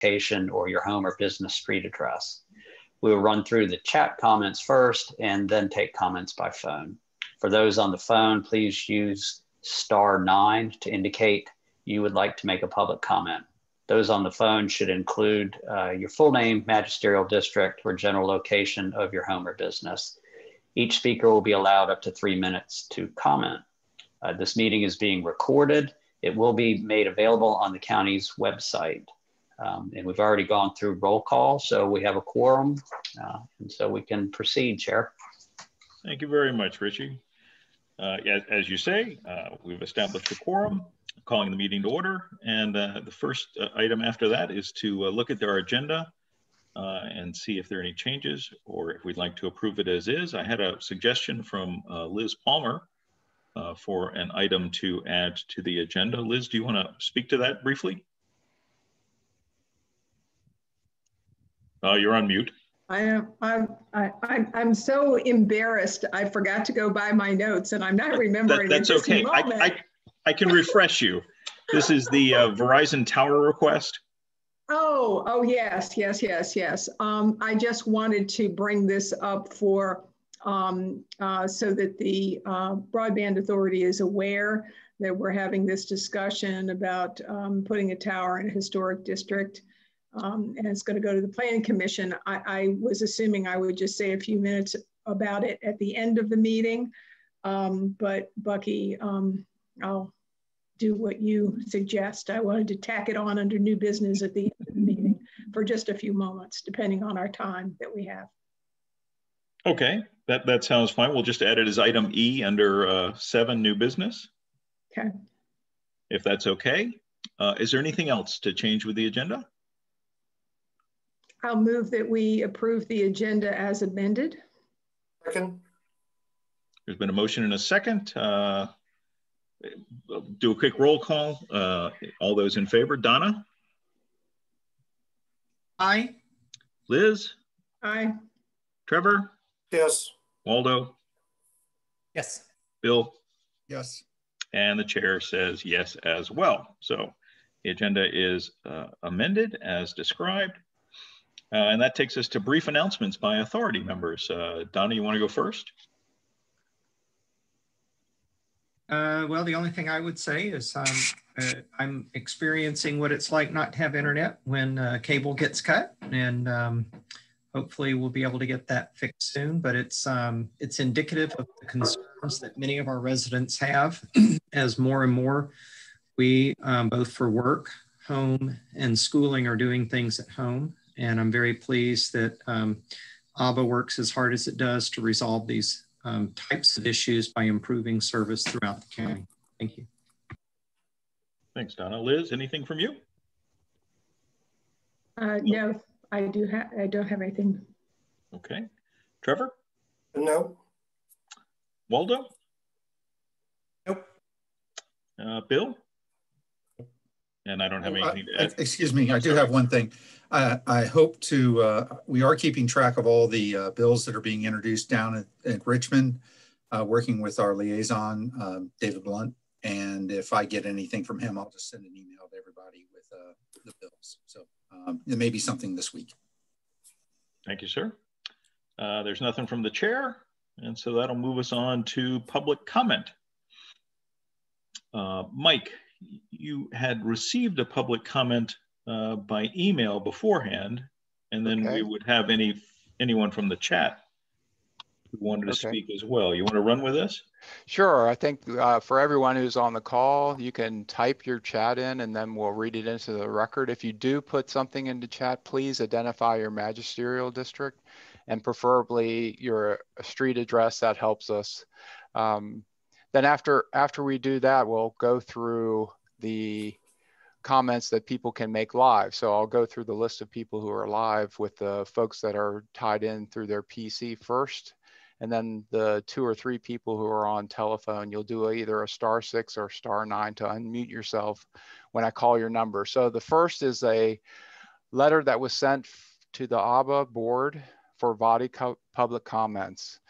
location or your home or business street address. We will run through the chat comments first and then take comments by phone. For those on the phone, please use *9 to indicate you would like to make a public comment. Those on the phone should include your full name, magisterial district, or general location of your home or business. Each speaker will be allowed up to 3 minutes to comment. This meeting is being recorded. It will be made available on the county's website. And we've already gone through roll call, so we have a quorum, and so we can proceed, Chair. Thank you very much, Richie. As you say, we've established a quorum, calling the meeting to order. And the first item after that is to look at our agenda and see if there are any changes or if we'd like to approve it as is. I had a suggestion from Liz Palmer for an item to add to the agenda. Liz, do you want to speak to that briefly? You're on mute. I'm so embarrassed. I forgot to go by my notes, and I'm not remembering. That's okay. I can refresh you. This is the Verizon tower request. Oh, yes. I just wanted to bring this up for so that the Broadband Authority is aware that we're having this discussion about putting a tower in a historic district. And it's going to go to the Planning Commission. I was assuming I would just say a few minutes about it at the end of the meeting. But Bucky, I'll do what you suggest. I wanted to tack it on under new business at the end of the meeting for just a few moments, depending on our time that we have. Okay, that sounds fine. We'll just add it as item E under 7 new business. Okay. If that's okay. Is there anything else to change with the agenda? I'll move that we approve the agenda as amended. Second. There's been a motion and a second. Do a quick roll call. All those in favor, Donna? Aye. Liz? Aye. Trevor? Yes. Waldo? Yes. Bill? Yes. And the chair says yes as well. So the agenda is amended as described. And that takes us to brief announcements by authority members. Donna, you want to go first? Well, the only thing I would say is I'm experiencing what it's like not to have internet when cable gets cut, and hopefully we'll be able to get that fixed soon. But it's indicative of the concerns that many of our residents have as more and more we, both for work, home, and schooling, are doing things at home. And I'm very pleased that ABA works as hard as it does to resolve these types of issues by improving service throughout the county. Thank you. Thanks, Donna. Liz, anything from you? No, I don't have anything. Okay. Trevor? No. Waldo? Nope. Bill? And I don't have anything to add. Excuse me, I do have one thing. I hope to, we are keeping track of all the bills that are being introduced down at Richmond, working with our liaison, David Blunt. And if I get anything from him, I'll just send an email to everybody with the bills. So it may be something this week. Thank you, sir. There's nothing from the chair. And so that'll move us on to public comment. Mike, you had received a public comment by email beforehand, and then we would have anyone from the chat who wanted to speak as well. You want to run with this? Sure. I think for everyone who's on the call, you can type your chat in and then we'll read it into the record. If you do put something into chat, please identify your magisterial district and preferably your street address. That helps us. Then after we do that, we'll go through the comments that people can make live. So I'll go through the list of people who are live with the folks that are tied in through their PC first. And then the 2 or 3 people who are on telephone, you'll do either a *6 or *9 to unmute yourself when I call your number. So the first is a letter that was sent to the ABA board for body public comments.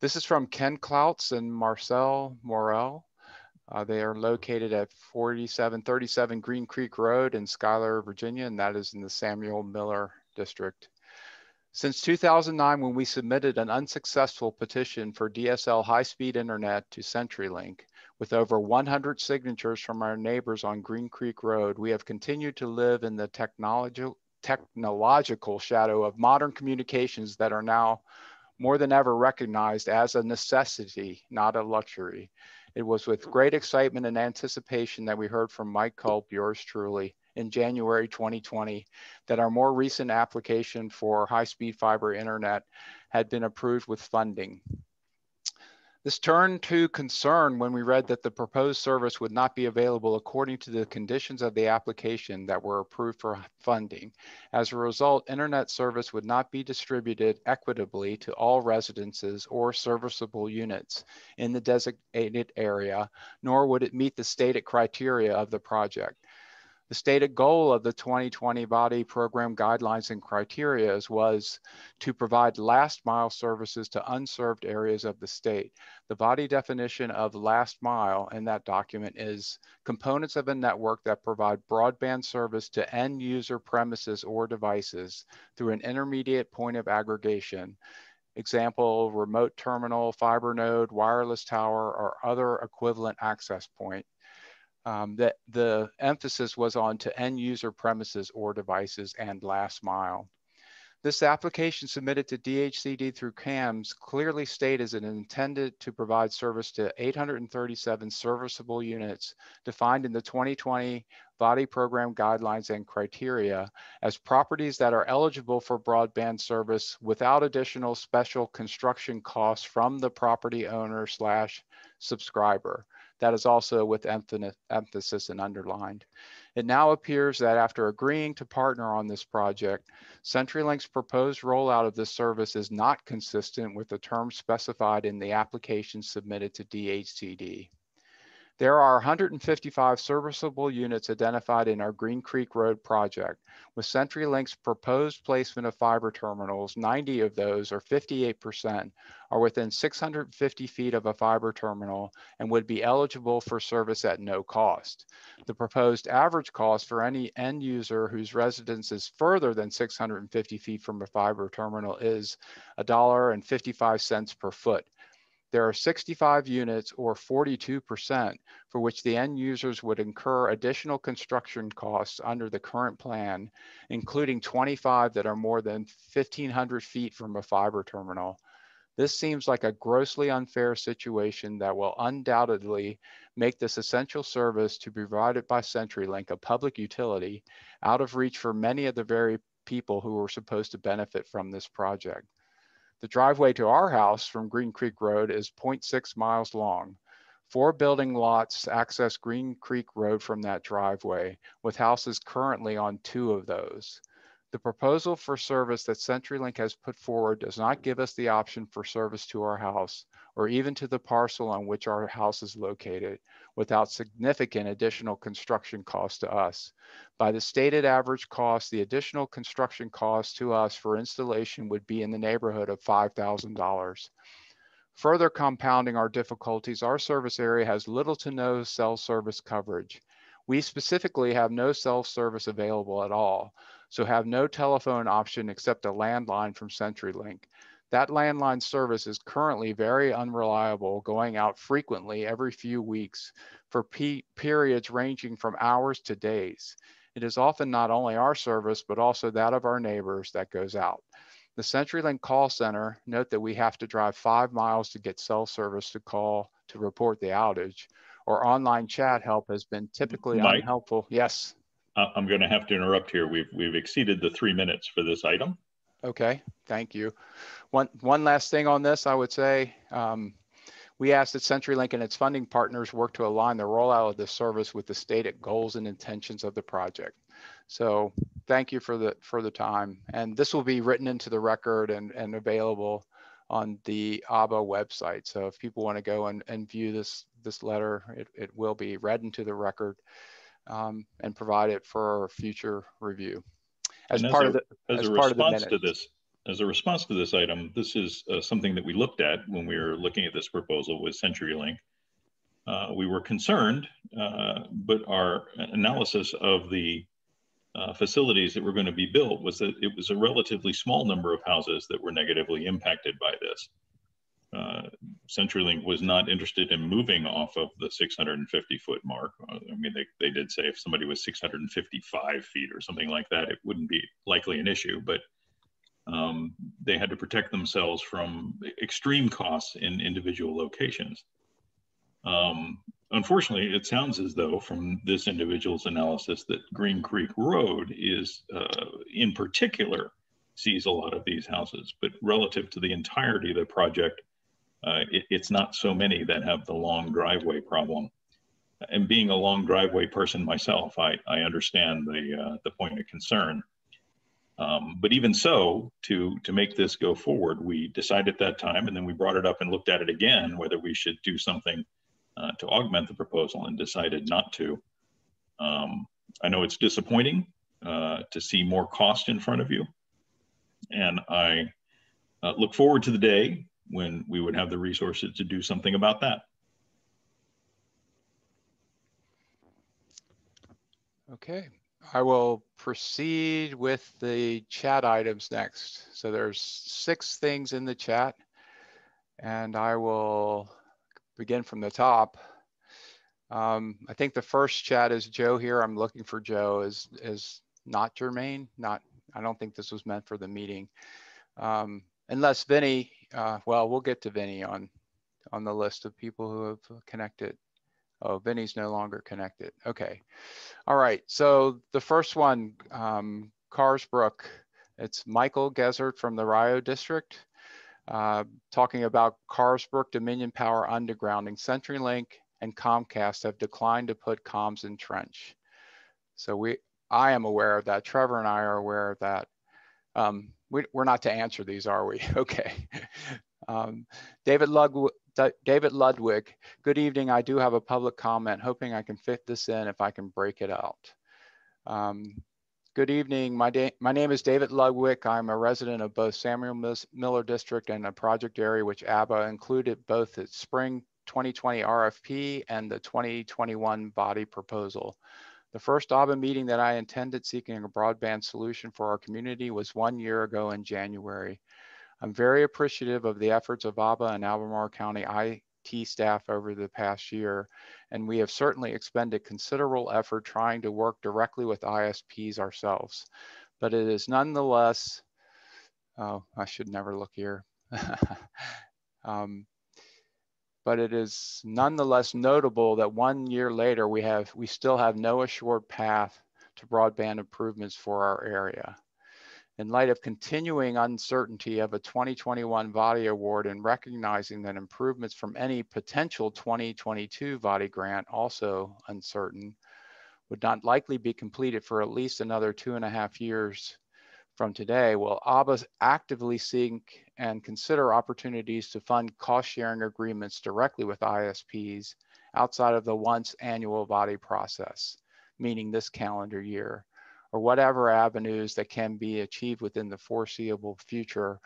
This is from Ken Klautz and Marcel Morel. They are located at 4737 Green Creek Road in Schuyler, Virginia, and that is in the Samuel Miller District. Since 2009, when we submitted an unsuccessful petition for DSL high-speed internet to CenturyLink, with over 100 signatures from our neighbors on Green Creek Road, we have continued to live in the technological shadow of modern communications that are now more than ever recognized as a necessity, not a luxury. It was with great excitement and anticipation that we heard from Mike Culp, yours truly, in January 2020, that our more recent application for high-speed fiber internet had been approved with funding. This turned to concern when we read that the proposed service would not be available according to the conditions of the application that were approved for funding. As a result, internet service would not be distributed equitably to all residences or serviceable units in the designated area, nor would it meet the stated criteria of the project. The stated goal of the 2020 body program guidelines and criteria was to provide last mile services to unserved areas of the state. The body definition of last mile in that document is components of a network that provide broadband service to end user premises or devices through an intermediate point of aggregation. Example, remote terminal, fiber node, wireless tower, or other equivalent access point. That the emphasis was on to end user premises or devices and last mile. This application submitted to DHCD through CAMS clearly stated it intended to provide service to 837 serviceable units defined in the 2020 body program guidelines and criteria as properties that are eligible for broadband service without additional special construction costs from the property owner / subscriber. That is also with emphasis and underlined. It now appears that after agreeing to partner on this project, CenturyLink's proposed rollout of this service is not consistent with the terms specified in the application submitted to DHCD. There are 155 serviceable units identified in our Green Creek Road project. With CenturyLink's proposed placement of fiber terminals, 90 of those, or 58%, are within 650 feet of a fiber terminal and would be eligible for service at no cost. The proposed average cost for any end user whose residence is further than 650 feet from a fiber terminal is $1.55 per foot. There are 65 units, or 42%, for which the end users would incur additional construction costs under the current plan, including 25 that are more than 1,500 feet from a fiber terminal. This seems like a grossly unfair situation that will undoubtedly make this essential service to be provided by CenturyLink, a public utility, out of reach for many of the very people who are supposed to benefit from this project. The driveway to our house from Green Creek Road is 0.6 miles long. 4 building lots access Green Creek Road from that driveway, with houses currently on 2 of those. The proposal for service that CenturyLink has put forward does not give us the option for service to our house, or even to the parcel on which our house is located, without significant additional construction costs to us. By the stated average cost, the additional construction cost to us for installation would be in the neighborhood of $5,000. Further compounding our difficulties, our service area has little to no cell service coverage. We specifically have no cell service available at all, so have no telephone option except a landline from CenturyLink. That landline service is currently very unreliable, going out frequently every few weeks for periods ranging from hours to days. It is often not only our service, but also that of our neighbors that goes out. The CenturyLink call center, note that we have to drive 5 miles to get cell service to call to report the outage, or online chat help has been typically unhelpful. Yes. I'm going to have to interrupt here. We've exceeded the 3 minutes for this item. Okay, thank you. One last thing on this, I would say, we asked that CenturyLink and its funding partners work to align the rollout of this service with the stated goals and intentions of the project. So thank you for the time. And this will be written into the record and available on the ABA website. So if people want to go and view this letter, it will be read into the record and provided for future review. As a response to this item, this is something that we looked at when we were looking at this proposal with CenturyLink. We were concerned, but our analysis of the facilities that were going to be built was that it was a relatively small number of houses that were negatively impacted by this. CenturyLink was not interested in moving off of the 650-foot mark. I mean, they did say if somebody was 655 feet or something like that, it wouldn't be likely an issue, but they had to protect themselves from extreme costs in individual locations. Unfortunately, it sounds as though from this individual's analysis that Green Creek Road is, in particular, sees a lot of these houses, but relative to the entirety of the project, it's not so many that have the long driveway problem. And being a long driveway person myself, I understand the point of concern. But even so, to make this go forward, we decided at that time, and then we brought it up and looked at it again, whether we should do something to augment the proposal, and decided not to. I know it's disappointing to see more cost in front of you. And I look forward to the day when we would have the resources to do something about that. Okay, I will proceed with the chat items next. So there's 6 things in the chat, and I will begin from the top. I think the first chat is Joe here. I'm looking for Joe. Is not germane. I don't think this was meant for the meeting. Unless Vinny, well, we'll get to Vinny on the list of people who have connected. Oh, Vinny's no longer connected. Okay. All right. So the first one, Carsbrook. It's Michael Gesert from the Rio District, talking about Carsbrook Dominion Power undergrounding. CenturyLink and Comcast have declined to put comms in trench. So I am aware of that. Trevor and I are aware of that. We're not to answer these, are we? Okay. David Ludwig, good evening. I do have a public comment, hoping I can fit this in if I can break it out. Good evening. My name is David Ludwig. I'm a resident of both Samuel Miller District and a project area which ABBA included both its spring 2020 RFP and the 2021 body proposal. The first ABBA meeting that I attended seeking a broadband solution for our community was 1 year ago in January. I'm very appreciative of the efforts of ABBA and Albemarle County IT staff over the past year, and we have certainly expended considerable effort trying to work directly with ISPs ourselves. But it is nonetheless, oh, I should never look here. But it is nonetheless notable that 1 year later, we still have no assured path to broadband improvements for our area. In light of continuing uncertainty of a 2021 VADI award and recognizing that improvements from any potential 2022 VADI grant, also uncertain, would not likely be completed for at least another 2.5 years from today, will ABBA actively seek and consider opportunities to fund cost-sharing agreements directly with ISPs outside of the once annual VADI process, meaning this calendar year, or whatever avenues that can be achieved within the foreseeable future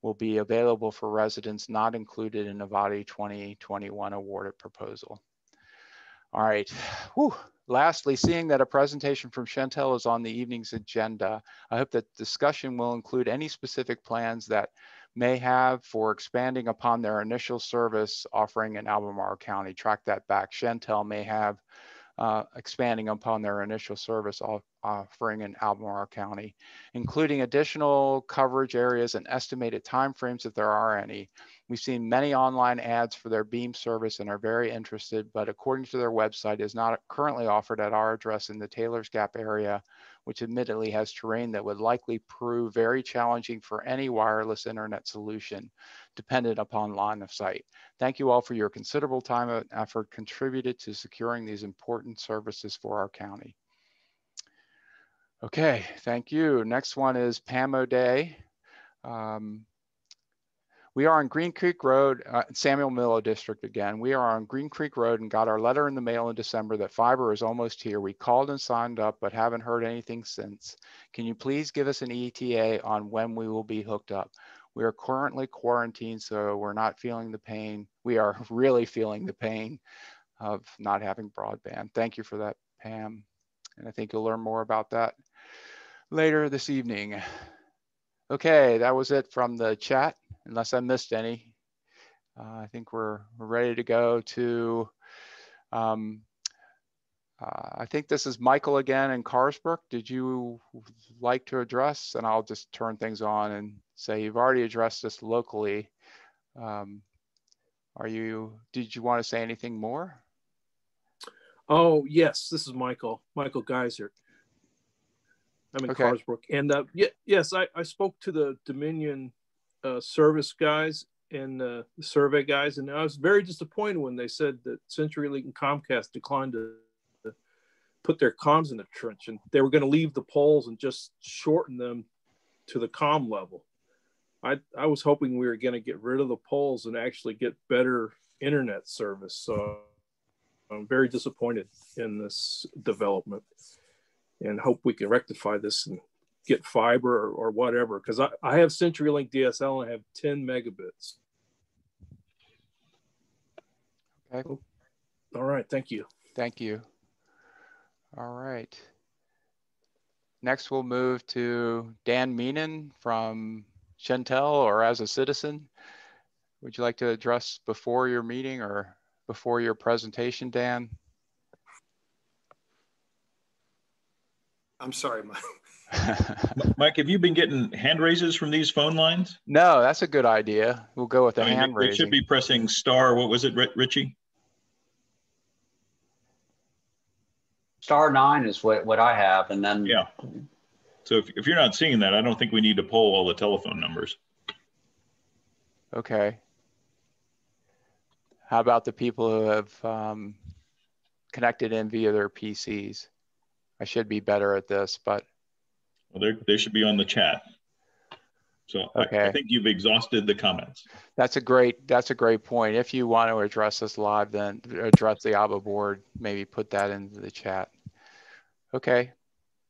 will be available for residents not included in the VADI 2021 awarded proposal. All right. Whew. Lastly, seeing that a presentation from Chantel is on the evening's agenda, I hope that discussion will include any specific plans that may have for expanding upon their initial service offering in Albemarle County. Track that back. Chantel may have expanding upon their initial service offering in Albemarle County, including additional coverage areas and estimated timeframes if there are any. We've seen many online ads for their Beam service and are very interested, but according to their website, is not currently offered at our address in the Taylor's Gap area, which admittedly has terrain that would likely prove very challenging for any wireless internet solution dependent upon line of sight. Thank you all for your considerable time and effort contributed to securing these important services for our county. Okay, thank you. Next one is Pam O'Day. We are on Green Creek Road, Samuel Miller District again. We are on Green Creek Road and got our letter in the mail in December that fiber is almost here. We called and signed up, but haven't heard anything since. Can you please give us an ETA on when we will be hooked up? We are currently quarantined, so we're not feeling the pain. We are really feeling the pain. of not having broadband. Thank you for that, Pam. And I think you'll learn more about that later this evening. Okay, that was it from the chat, unless I missed any. I think we're ready to go to, I think this is Michael again in Carsbrook. Did you like to address? And I'll just turn things on and say you've already addressed this locally. Did you want to say anything more? Oh, yes, this is Michael Geiser. I'm in Carsbrook. And yes, I spoke to the Dominion service guys and the survey guys, and I was very disappointed when they said that CenturyLink and Comcast declined to put their comms in the trench, and they were going to leave the poles and just shorten them to the comm level. I was hoping we were going to get rid of the poles and actually get better internet service. So I'm very disappointed in this development and hope we can rectify this and get fiber or whatever. Because I have CenturyLink DSL and I have 10 megabits. Okay. All right. Thank you. Thank you. All right. Next, we'll move to Dan Meenan from Chantel, or as a citizen. Would you like to address before your meeting or before your presentation, Dan? I'm sorry, Mike. Mike, have you been getting hand raises from these phone lines? No, that's a good idea. We'll go with the hand raising. They should be pressing star. What was it, Richie? *9 is what I have, and then yeah. So if you're not seeing that, I don't think we need to poll all the telephone numbers. Okay. How about the people who have connected in via their PCs? I should be better at this, but. Well, they should be on the chat. So okay. I think you've exhausted the comments. That's a great point. If you want to address this live, then address the ABBA board, maybe put that into the chat. Okay,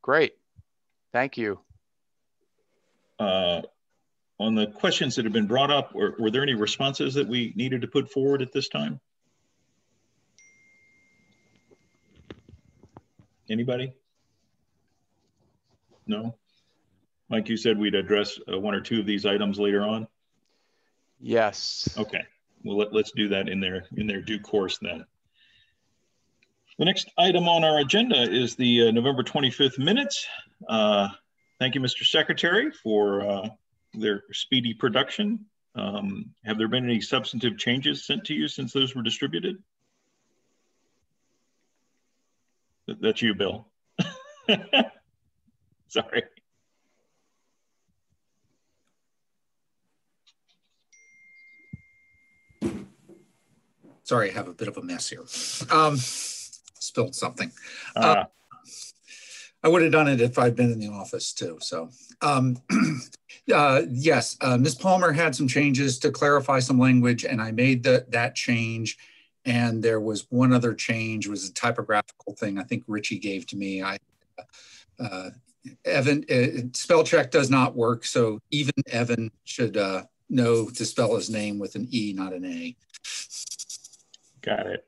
great. Thank you. On the questions that have been brought up, were there any responses that we needed to put forward at this time? Anybody? No? Mike, you said we'd address one or two of these items later on? Yes. Okay, well, let's do that in their due course then. The next item on our agenda is the November 25th minutes. Thank you, Mr. Secretary, for their speedy production. Have there been any substantive changes sent to you since those were distributed? That's you, Bill. Sorry. Sorry, I have a bit of a mess here. Spilled something. I would have done it if I'd been in the office too. So yes, Ms. Palmer had some changes to clarify some language, and I made that change. And there was one other change, was a typographical thing I think Richie gave to me. Evan, spell check does not work, so even Evan should know to spell his name with an E, not an A. Got it.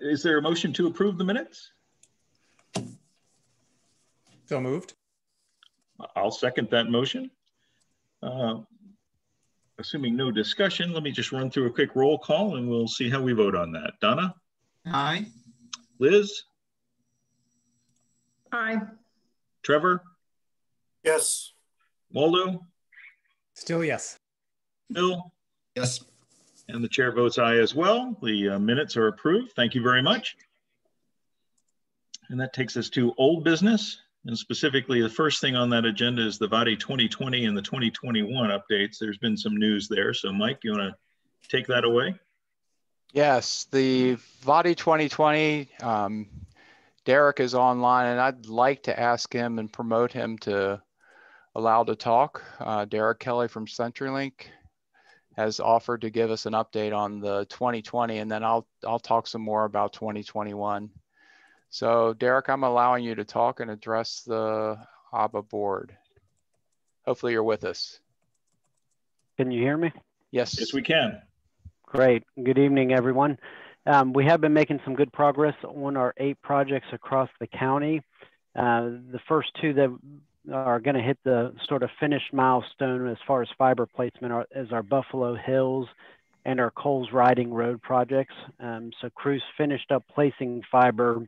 Is there a motion to approve the minutes? So moved. I'll second that motion. Assuming no discussion, let me just run through a quick roll call and we'll see how we vote on that. Donna? Aye. Liz? Aye. Trevor? Yes. Waldo? Still yes. Bill? Yes. And the chair votes aye as well. The minutes are approved. Thank you very much. And that takes us to old business. And specifically, the first thing on that agenda is the VADI 2020 and the 2021 updates. There's been some news there. So Mike, you want to take that away? Yes, the VADI 2020, Derek is online, and I'd like to ask him and promote him to allow to talk. Derek Kelly from CenturyLink has offered to give us an update on the 2020, and then I'll talk some more about 2021. So Derek, I'm allowing you to talk and address the ABBA board. Hopefully you're with us. Can you hear me? Yes. Yes, we can. Great. Good evening, everyone. We have been making some good progress on our 8 projects across the county. The first 2 that are going to hit the sort of finished milestone as far as fiber placement is our Buffalo Hills and our Coles Riding Road projects. So crews finished up placing fiber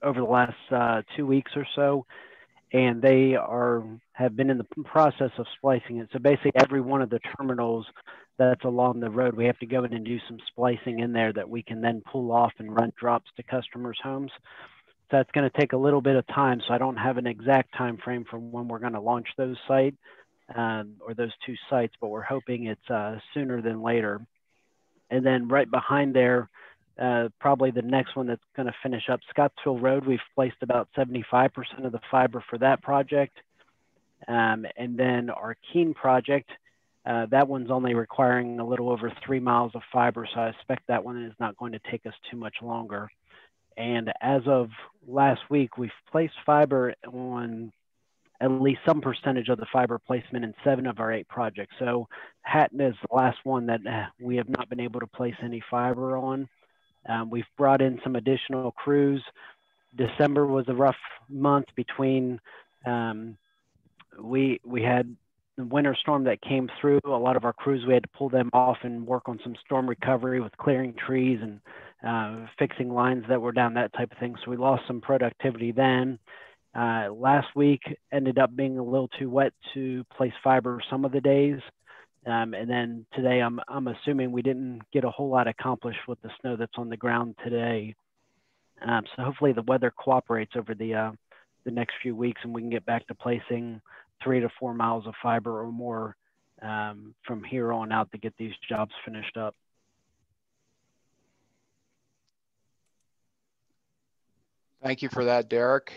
over the last 2 weeks or so, and they have been in the process of splicing it. So basically every one of the terminals that's along the road, we have to go in and do some splicing in there that we can then pull off and run drops to customers' homes. So that's going to take a little bit of time. So I don't have an exact time frame for when we're going to launch those sites or those 2 sites, but we're hoping it's sooner than later. And then right behind there, probably the next one that's going to finish up Scottsville Road. We've placed about 75% of the fiber for that project. And then our Keene project, that one's only requiring a little over 3 miles of fiber. So I expect that one is not going to take us too much longer. And as of last week, we've placed fiber on at least some percentage of the fiber placement in 7 of our 8 projects. So Hatton is the last one that we have not been able to place any fiber on. We've brought in some additional crews. December was a rough month between, we had the winter storm that came through. A lot of our crews, we had to pull them off and work on some storm recovery with clearing trees and fixing lines that were down, that type of thing. So we lost some productivity then. Last week ended up being a little too wet to place fiber some of the days. And then today, I'm assuming we didn't get a whole lot accomplished with the snow that's on the ground today. So hopefully the weather cooperates over the next few weeks and we can get back to placing 3 to 4 miles of fiber or more from here on out to get these jobs finished up. Thank you for that, Derek.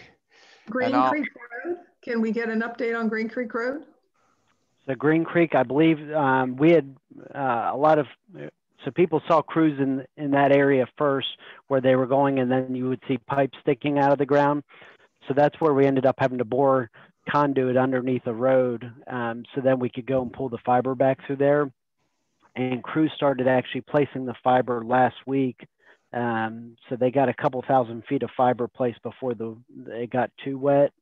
Green Creek Road, can we get an update on Green Creek Road? So Green Creek, I believe we had a lot of, so people saw crews in that area first where they were going, and then you would see pipes sticking out of the ground. So that's where we ended up having to bore conduit underneath the road so then we could go and pull the fiber back through there. And crews started actually placing the fiber last week. So they got a couple thousand feet of fiber placed before it got too wet.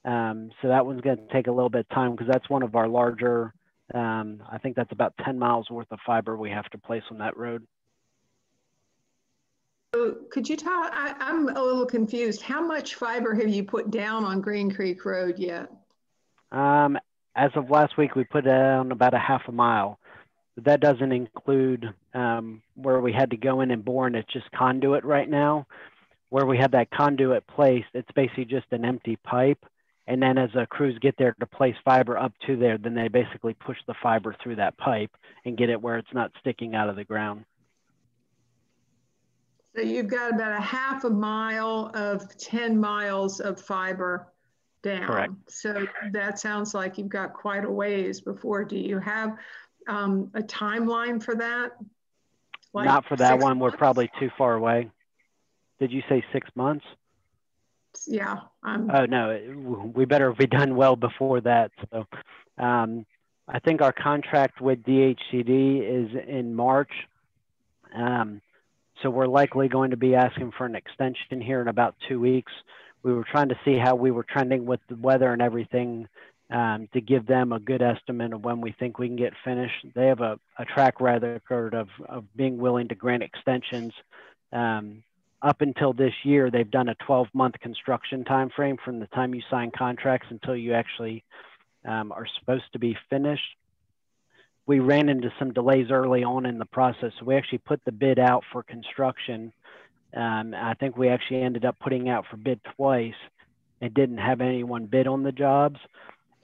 So that one's going to take a little bit of time because that's one of our larger, I think that's about 10 miles worth of fiber we have to place on that road. So could you tell, I'm a little confused. How much fiber have you put down on Green Creek Road yet? As of last week, we put down about a half a mile. But that doesn't include where we had to go in and bore, and it's just conduit right now. Where we had that conduit placed, it's basically just an empty pipe. And then as the crews get there to place fiber up to there, then they basically push the fiber through that pipe and get it where it's not sticking out of the ground. So you've got about a half a mile of 10 miles of fiber down. Correct. So that sounds like you've got quite a ways before. Do you have a timeline for that? Like not for that one. months? We're probably too far away. Did you say 6 months? Yeah. Oh, no, we better be done well before that. So I think our contract with DHCD is in March. So we're likely going to be asking for an extension here in about 2 weeks. We were trying to see how we were trending with the weather and everything to give them a good estimate of when we think we can get finished. They have a track record of being willing to grant extensions. Up until this year, they've done a 12-month construction time frame from the time you sign contracts until you actually are supposed to be finished. We ran into some delays early on in the process. So we actually put the bid out for construction. I think we actually ended up putting out for bid twice and didn't have anyone bid on the jobs.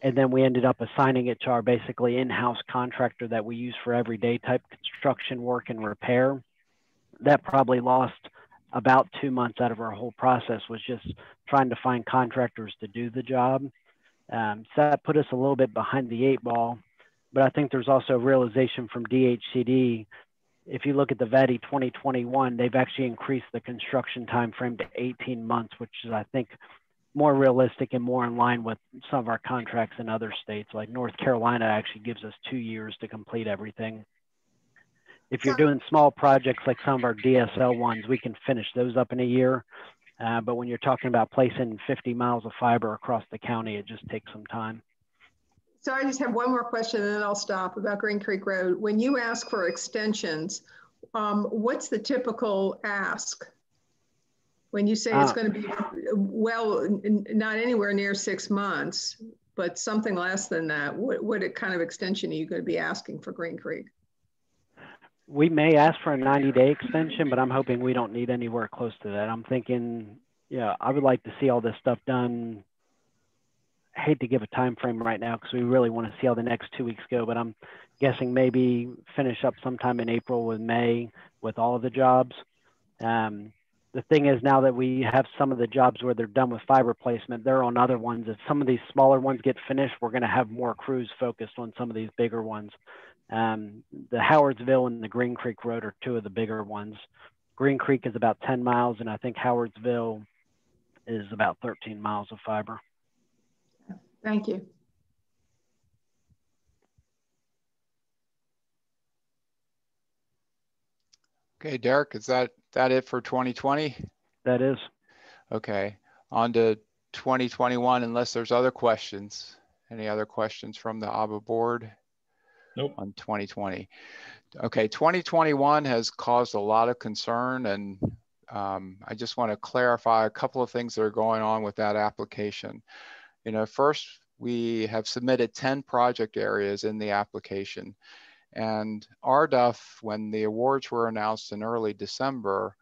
And then we ended up assigning it to our basically in-house contractor that we use for everyday type construction work and repair. That probably lost about 2 months out of our whole process, was just trying to find contractors to do the job. So that put us a little bit behind the 8 ball. But I think there's also a realization from DHCD. If you look at the VATI 2021, they've actually increased the construction time frame to 18 months, which is, I think, more realistic and more in line with some of our contracts in other states. Like North Carolina actually gives us 2 years to complete everything. If you're doing small projects like some of our DSL ones, we can finish those up in a year. But when you're talking about placing 50 miles of fiber across the county, it just takes some time. So I just have one more question and then I'll stop about Green Creek Road. When you ask for extensions, what's the typical ask? When you say it's going to be, well, not anywhere near 6 months, but something less than that, what kind of extension are you going to be asking for Green Creek? We may ask for a 90-day extension, but I'm hoping we don't need anywhere close to that. I'm thinking, yeah, I would like to see all this stuff done. I hate to give a time frame right now because we really want to see how the next 2 weeks go, but I'm guessing maybe finish up sometime in April with May with all of the jobs. The thing is, now that we have some of the jobs where they're done with fiber placement, they're on other ones. If some of these smaller ones get finished, we're going to have more crews focused on some of these bigger ones. The Howardsville and the Green Creek Road are two of the bigger ones. Green Creek is about 10 miles, and I think Howardsville is about 13 miles of fiber. Thank you. Okay, Derek, is that it for 2020? That is. Okay, on to 2021, unless there's other questions. Any other questions from the ABA board? Nope. On 2020. Okay, 2021 has caused a lot of concern, and I just want to clarify a couple of things that are going on with that application. You know, first, we have submitted 10 project areas in the application. And RDUF, when the awards were announced in early December,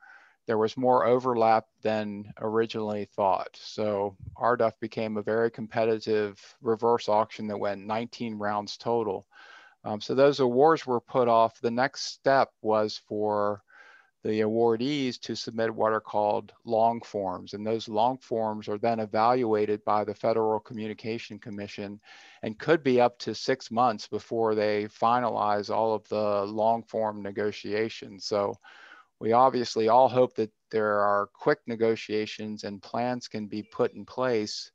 there was more overlap than originally thought. So RDUF became a very competitive reverse auction that went 19 rounds total. So those awards were put off. The next step was for the awardees to submit what are called long forms. And those long forms are then evaluated by the Federal Communication Commission and could be up to 6 months before they finalize all of the long form negotiations. So we obviously all hope that there are quick negotiations and plans can be put in place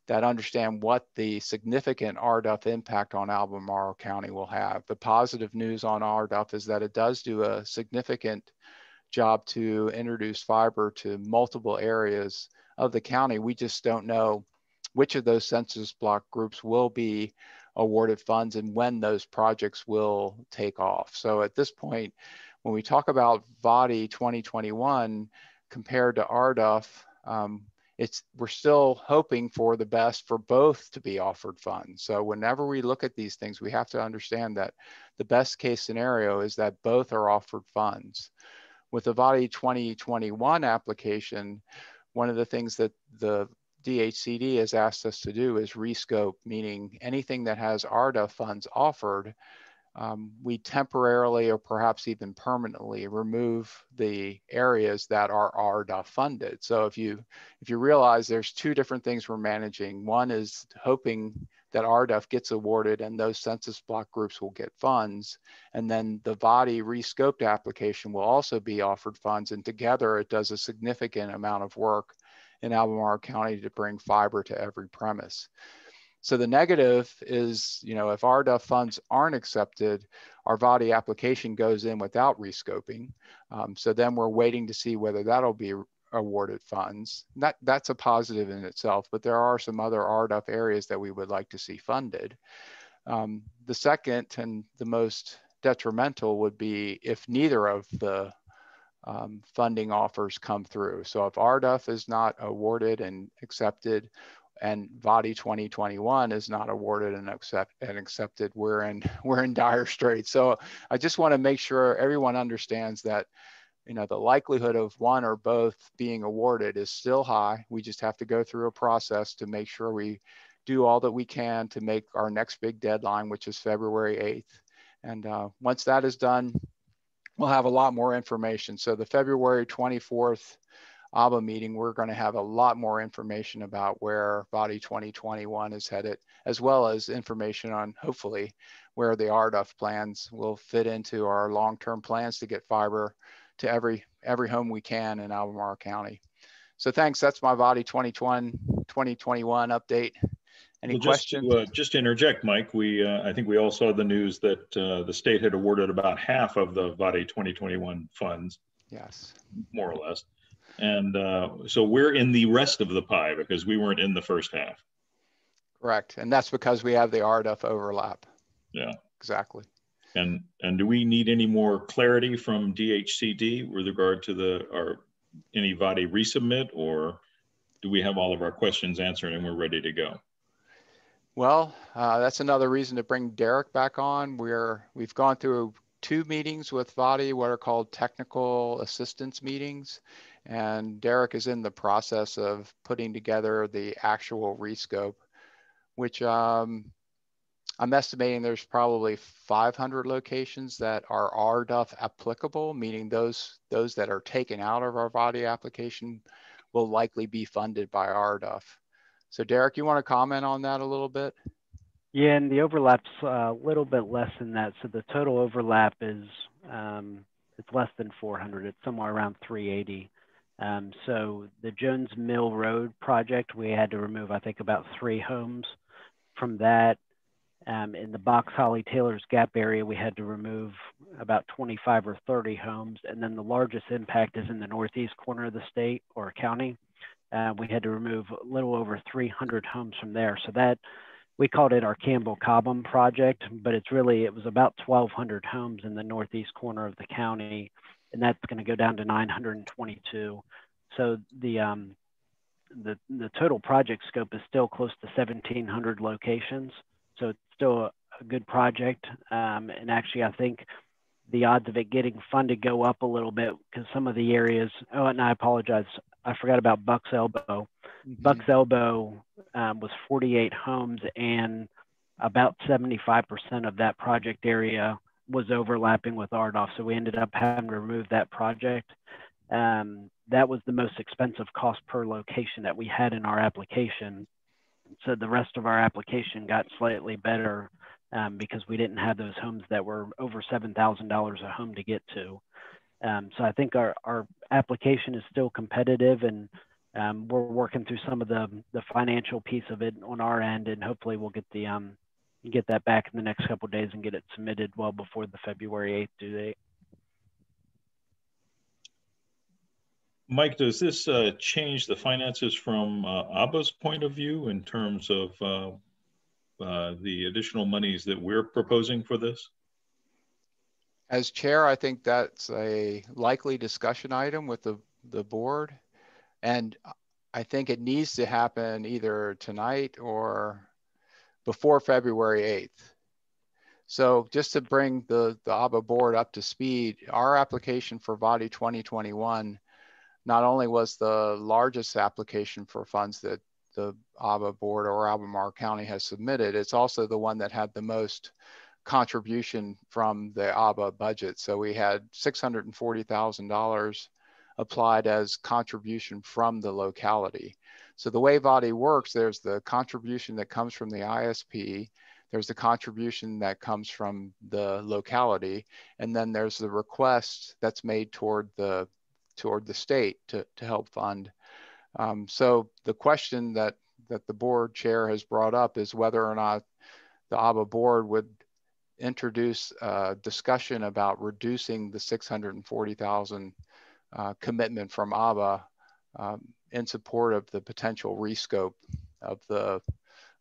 that understand what the significant RDUF impact on Albemarle County will have. The positive news on RDUF is that it does do a significant job to introduce fiber to multiple areas of the county. We just don't know which of those census block groups will be awarded funds and when those projects will take off. So at this point, when we talk about VOTI 2021 compared to RDUF, we're still hoping for the best for both to be offered funds. So whenever we look at these things, we have to understand that the best case scenario is that both are offered funds. With the VOTI 2021 application, one of the things that the DHCD has asked us to do is rescope, meaning anything that has RDUF funds offered, we temporarily or perhaps even permanently remove the areas that are RDUF funded. So if you realize there's two different things we're managing. One is hoping that RDUF gets awarded and those census block groups will get funds. And then the VOTI rescoped application will also be offered funds. And together it does a significant amount of work in Albemarle County to bring fiber to every premise. So the negative is, you know, if RDUF funds aren't accepted, our VOTI application goes in without rescoping. So then we're waiting to see whether that'll be awarded funds. That's a positive in itself, but there are some other RDUF areas that we would like to see funded. The second and the most detrimental would be if neither of the funding offers come through. So if RDUF is not awarded and accepted, and VOTI 2021 is not awarded and accepted, we're in dire straits. So I just want to make sure everyone understands that, you know, the likelihood of one or both being awarded is still high. We just have to go through a process to make sure we do all that we can to make our next big deadline, which is February 8th. And once that is done, we'll have a lot more information. So the February 24th ABA meeting, we're going to have a lot more information about where VOTI 2021 is headed, as well as information on, hopefully, where the RDUF plans will fit into our long-term plans to get fiber to every home we can in Albemarle County. So thanks, that's my VOTI 2021 update. Any well, questions? Just to interject, Mike, I think we all saw the news that the state had awarded about half of the VADI 2021 funds. Yes. More or less. And so we're in the rest of the pie because we weren't in the first half. Correct. And that's because we have the RDUF overlap. Yeah. Exactly. And do we need any more clarity from DHCD with regard to any VADI resubmit, or do we have all of our questions answered and we're ready to go? Well, that's another reason to bring Derek back on. We've gone through 2 meetings with VADI, what are called technical assistance meetings. And Derek is in the process of putting together the actual rescope, which I'm estimating there's probably 500 locations that are RDUF applicable, meaning those that are taken out of our VADI application will likely be funded by RDUF. So Derek, you want to comment on that a little bit? Yeah, and the overlap's a little bit less than that. So the total overlap is it's less than 400. It's somewhere around 380. So the Jones Mill Road project, we had to remove, I think, about 3 homes from that. In the Box Holly Taylor's Gap area, we had to remove about 25 or 30 homes. And then the largest impact is in the northeast corner of the state or county. We had to remove a little over 300 homes from there. So that, we called it our Campbell Cobham project, but it was about 1,200 homes in the northeast corner of the county, and that's going to go down to 922. So the total project scope is still close to 1,700 locations. So it's still a good project. And actually, I think the odds of it getting funded go up a little bit because some of the areas, oh, and I apologize, I forgot about Buck's Elbow. Mm-hmm. Buck's Elbow was 48 homes, and about 75% of that project area was overlapping with RDOF. So we ended up having to remove that project. That was the most expensive cost per location that we had in our application. So the rest of our application got slightly better because we didn't have those homes that were over $7,000 a home to get to. So I think our application is still competitive, and we're working through some of the financial piece of it on our end, and hopefully we'll get get that back in the next couple of days and get it submitted well before the February 8th due date. Mike, does this change the finances from ABBA's point of view in terms of the additional monies that we're proposing for this? As chair, I think that's a likely discussion item with the board. And I think it needs to happen either tonight or before February 8th. So just to bring the ABBA board up to speed, our application for VADI 2021 not only was the largest application for funds that the ABBA board or Albemarle County has submitted, it's also the one that had the most contribution from the ABBA budget. So we had $640,000 applied as contribution from the locality. So the way VADI works, there's the contribution that comes from the ISP, there's the contribution that comes from the locality, and then there's the request that's made toward the state to help fund. So the question that the board chair has brought up is whether or not the ABBA board would introduce a discussion about reducing the $640,000 commitment from ABBA in support of the potential rescope of the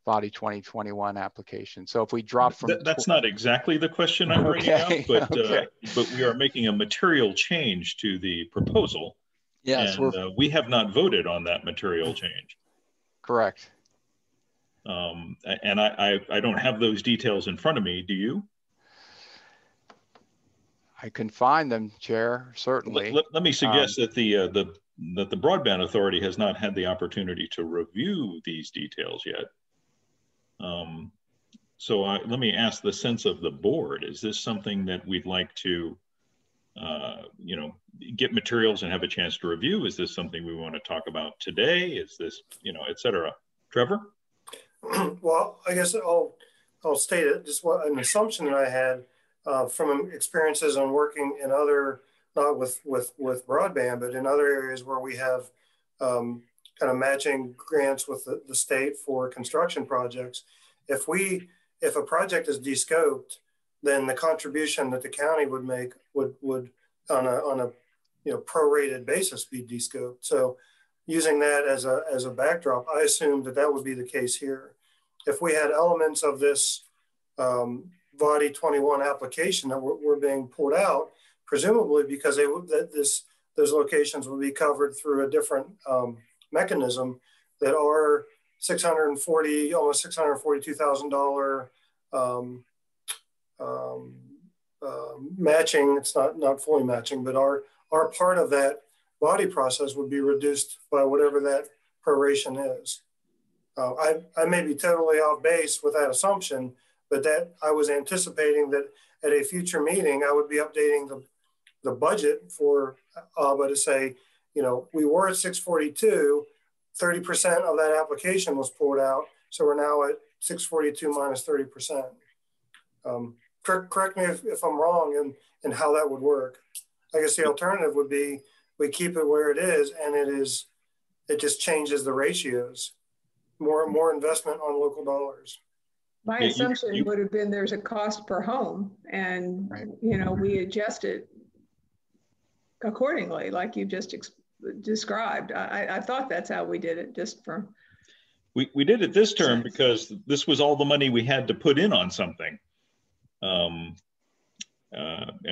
VADI 2021 application. So if we drop from— That's not exactly the question I'm bringing up, but, but we are making a material change to the proposal. Yes, and we have not voted on that material change. Correct. And I don't have those details in front of me. Do you? I can find them, Chair, certainly. Let me suggest that the Broadband Authority has not had the opportunity to review these details yet. So let me ask the sense of the board. Is this something that we'd like to, get materials and have a chance to review? Is this something we want to talk about today? Is this, et cetera? Trevor? Well, I guess I'll state it. Just an assumption that I had from experiences on working in other, not with broadband, but in other areas where we have kind of matching grants with the state for construction projects. If a project is descoped, then the contribution that the county would make would on a prorated basis be descoped. So using that as a backdrop, I assumed that would be the case here. If we had elements of this VODI 21 application that were being pulled out, presumably because those locations would be covered through a different mechanism, that are almost $642,000 matching. It's not fully matching, but our part of that body process would be reduced by whatever that proration is. I may be totally off base with that assumption, but that I was anticipating that at a future meeting, I would be updating the budget for ABA to say, we were at 642, 30% of that application was pulled out. So we're now at 642 minus 30%. Correct me if I'm wrong in how that would work. I guess the alternative would be we keep it where it is, and it just changes the ratios. More investment on local dollars. My assumption would have been there's a cost per home, and we adjust it accordingly, like you just described. I thought that's how we did it, just for. We did it this term because this was all the money we had to put in on something. And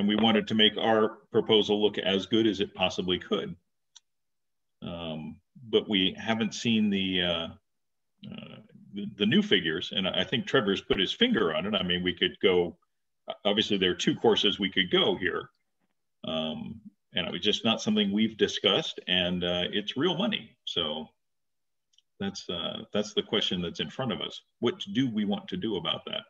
we wanted to make our proposal look as good as it possibly could. But we haven't seen the new figures, and I think Trevor's put his finger on it. I mean, we could go, obviously there are two courses we could go here. And it was just not something we've discussed, and it's real money. So that's the question that's in front of us. What do we want to do about that?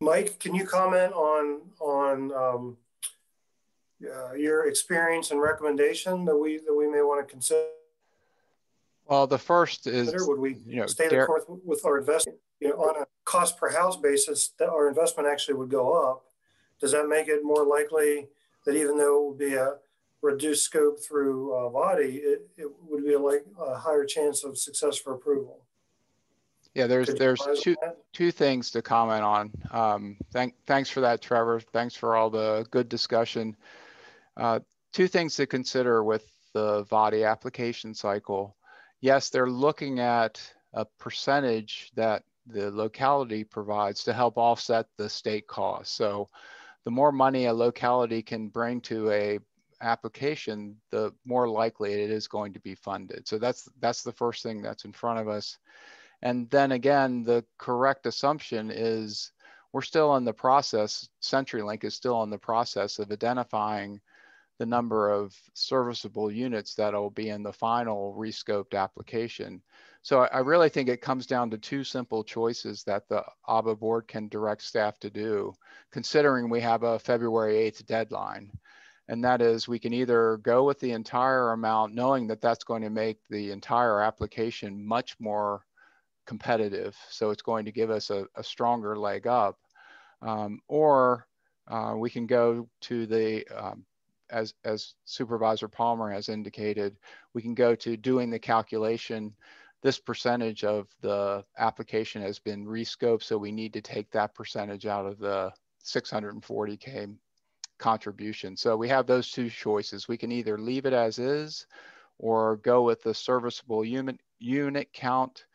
Mike, can you comment on your experience and recommendation that we may want to consider? Well, the first is, would we stay the course with our investment? On a cost per house basis, that our investment actually would go up. Does that make it more likely that even though it would be a reduced scope through VODI, it would be a higher chance of success for approval? Yeah, there's two things to comment on. Thanks for that, Trevor. Thanks for all the good discussion. Two things to consider with the VODI application cycle. Yes, they're looking at a percentage that the locality provides to help offset the state cost. So the more money a locality can bring to a application, the more likely it is going to be funded. So that's the first thing that's in front of us. And then again, the correct assumption is we're still in the process, CenturyLink is still in the process of identifying the number of serviceable units that will be in the final rescoped application. So I really think it comes down to two simple choices that the ABA board can direct staff to do, considering we have a February 8th deadline. And that is, we can either go with the entire amount, knowing that that's going to make the entire application much more competitive. So it's going to give us a stronger leg up. Or we can go to the, as Supervisor Palmer has indicated, we can go to doing the calculation. This percentage of the application has been rescoped, so we need to take that percentage out of the 640K contribution. So we have those two choices. We can either leave it as is or go with the serviceable unit count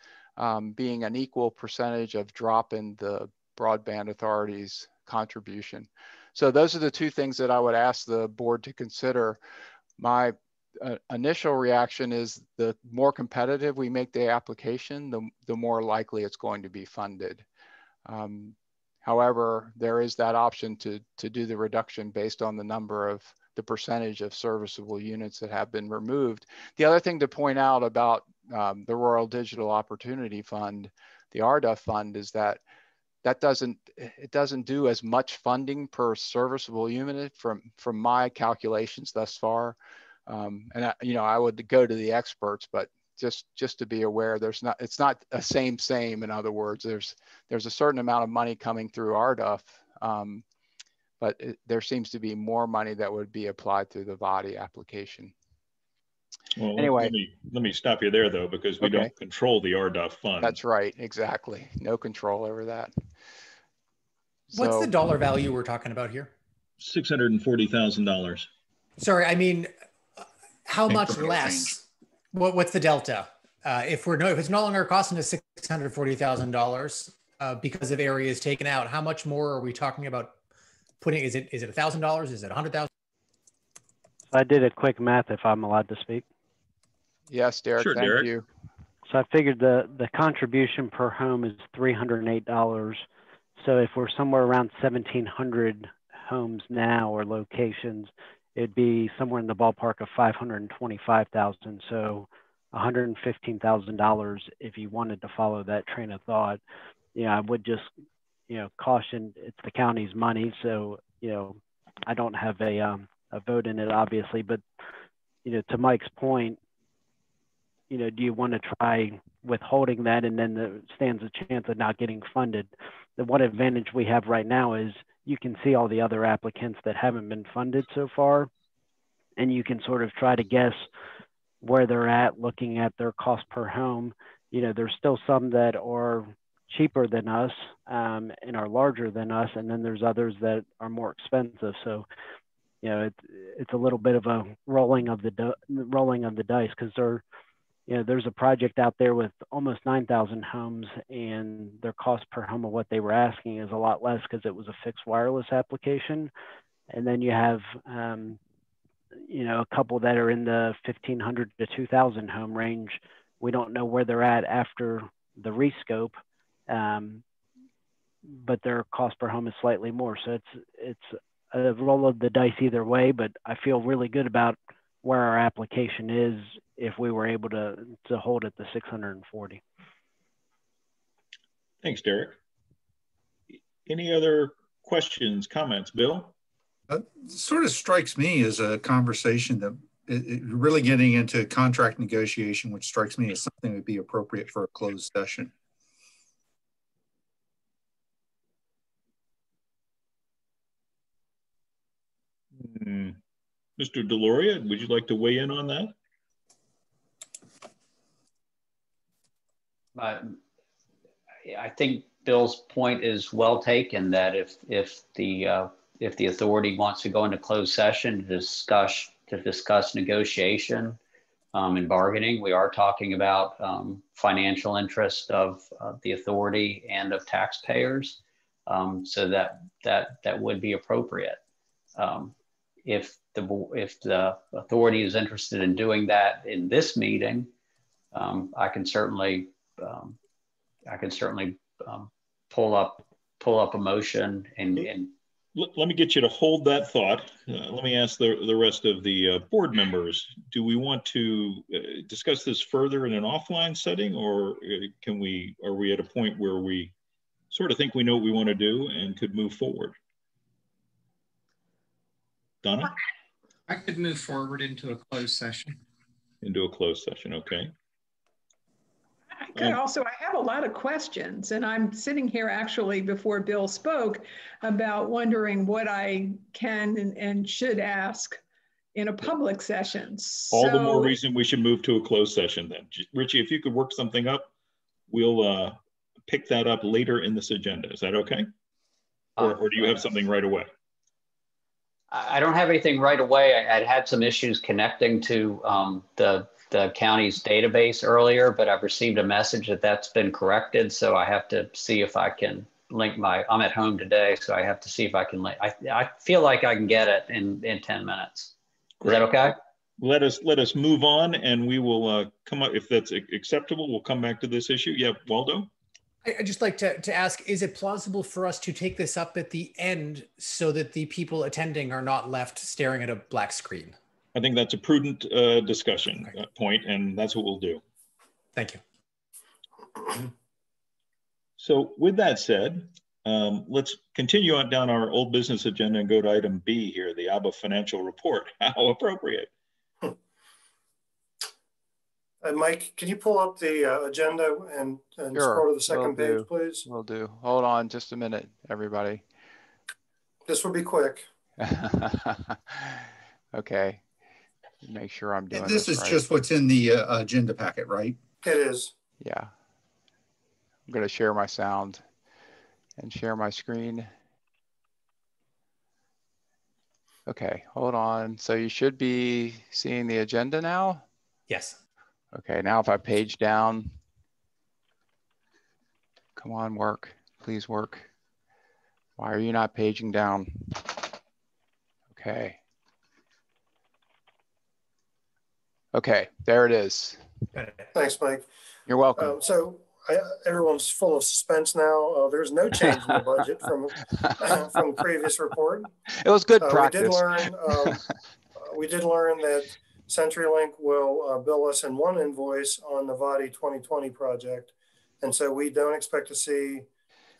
being an equal percentage of drop in the Broadband Authority's contribution. So those are the two things that I would ask the board to consider. My initial reaction is the more competitive we make the application, the more likely it's going to be funded. However, there is that option to do the reduction based on the percentage of serviceable units that have been removed. The other thing to point out about the Rural Digital Opportunity Fund, the RDOF fund, is that it doesn't do as much funding per serviceable unit from my calculations thus far. And I would go to the experts, but just to be aware, it's not a same. In other words, there's a certain amount of money coming through RDOF But there seems to be more money that would be applied through the body application. Well, anyway, let me stop you there though, because we don't control the RDOF fund. That's right, exactly. No control over that. What's the dollar value we're talking about here? $640,000. Sorry, I mean, how much less? What's the delta? If it's no longer costing us $640,000 because of areas taken out, how much more are we talking about putting? Is it $1,000? Is it $100,000? I did a quick math, if I'm allowed to speak. Yes, Derek. Sure, thank Derek. you. So I figured the contribution per home is $308. So if we're somewhere around 1,700 homes now or locations, it'd be somewhere in the ballpark of 525,000. So $115,000 if you wanted to follow that train of thought. I would just, caution it's the county's money. So, I don't have a vote in it, obviously, but, to Mike's point, do you want to try withholding that and then there stands a chance of not getting funded? The one advantage we have right now is you can see all the other applicants that haven't been funded so far, and you can sort of try to guess where they're at looking at their cost per home. There's still some that are cheaper than us and are larger than us, and then there's others that are more expensive. So, it's a little bit of a rolling of the dice, because there's a project out there with almost 9,000 homes, and their cost per home of what they were asking is a lot less because it was a fixed wireless application. And then you have, a couple that are in the 1,500 to 2,000 home range. We don't know where they're at after the rescope, but their cost per home is slightly more. So it's a roll of the dice either way, but I feel really good about where our application is if we were able to hold at the 640. Thanks, Derek. Any other questions, comments, Bill? Sort of strikes me as a conversation that really getting into contract negotiation, which strikes me as something that would be appropriate for a closed session. Mr. Deloria, would you like to weigh in on that? I think Bill's point is well taken, that if the authority wants to go into closed session to discuss negotiation and bargaining, we are talking about financial interest of the authority and of taxpayers. So that would be appropriate. If the authority is interested in doing that in this meeting, I can certainly pull up a motion and let me get you to hold that thought. Let me ask the rest of the board members, do we want to discuss this further in an offline setting, or are we at a point where we sort of think we know what we want to do and could move forward? Donna? I could move forward into a closed session. Into a closed session, okay. I could also, I have a lot of questions, and I'm sitting here actually before Bill spoke about wondering what I can and should ask in a public session. All the more reason we should move to a closed session then. Richie, if you could work something up, we'll pick that up later in this agenda. Is that okay? Or do you have something right away? I don't have anything right away. I'd had some issues connecting to the county's database earlier, but I've received a message that that's been corrected. So I have to see if I can link I'm at home today, so I have to see if I can link. I feel like I can get it in 10 minutes. Is that okay? Let us move on, and we will come up, if that's acceptable, we'll come back to this issue. Yeah, Waldo? I'd just like to ask, is it plausible for us to take this up at the end so that the people attending are not left staring at a black screen? I think that's a prudent discussion point, and that's what we'll do. Thank you. So with that said, let's continue on down our old business agenda and go to item B here, the ABA financial report. How appropriate. Mike, can you pull up the agenda and Sure, scroll to the second page, please? Will do. Hold on just a minute, everybody. This will be quick. Okay. Make sure I'm doing this is right. just what's in the agenda packet, right? It is. Yeah. I'm going to share my sound and share my screen. Okay, hold on. So you should be seeing the agenda now? Yes. Okay, now if I page down, come on, work, please work. Why are you not paging down? Okay. Okay, there it is. Thanks, Mike. You're welcome. Everyone's full of suspense now. There's no change in the budget from the previous report. It was good practice. We did learn that CenturyLink will bill us in one invoice on the VADI 2020 project. And so we don't expect to see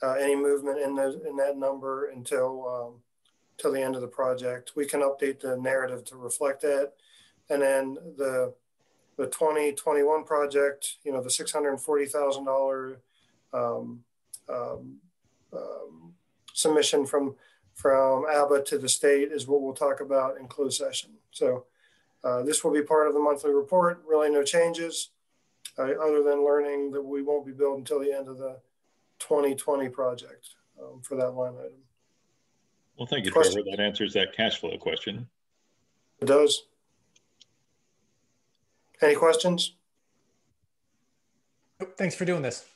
any movement in that number until the end of the project. We can update the narrative to reflect that. And then the 2021 project, the $640,000 submission from ABBA to the state is what we'll talk about in closed session. So this will be part of the monthly report. Really no changes other than learning that we won't be billed until the end of the 2020 project for that line item. Well, thank you, Trevor. That answers that cash flow question. It does. Any questions? Thanks for doing this.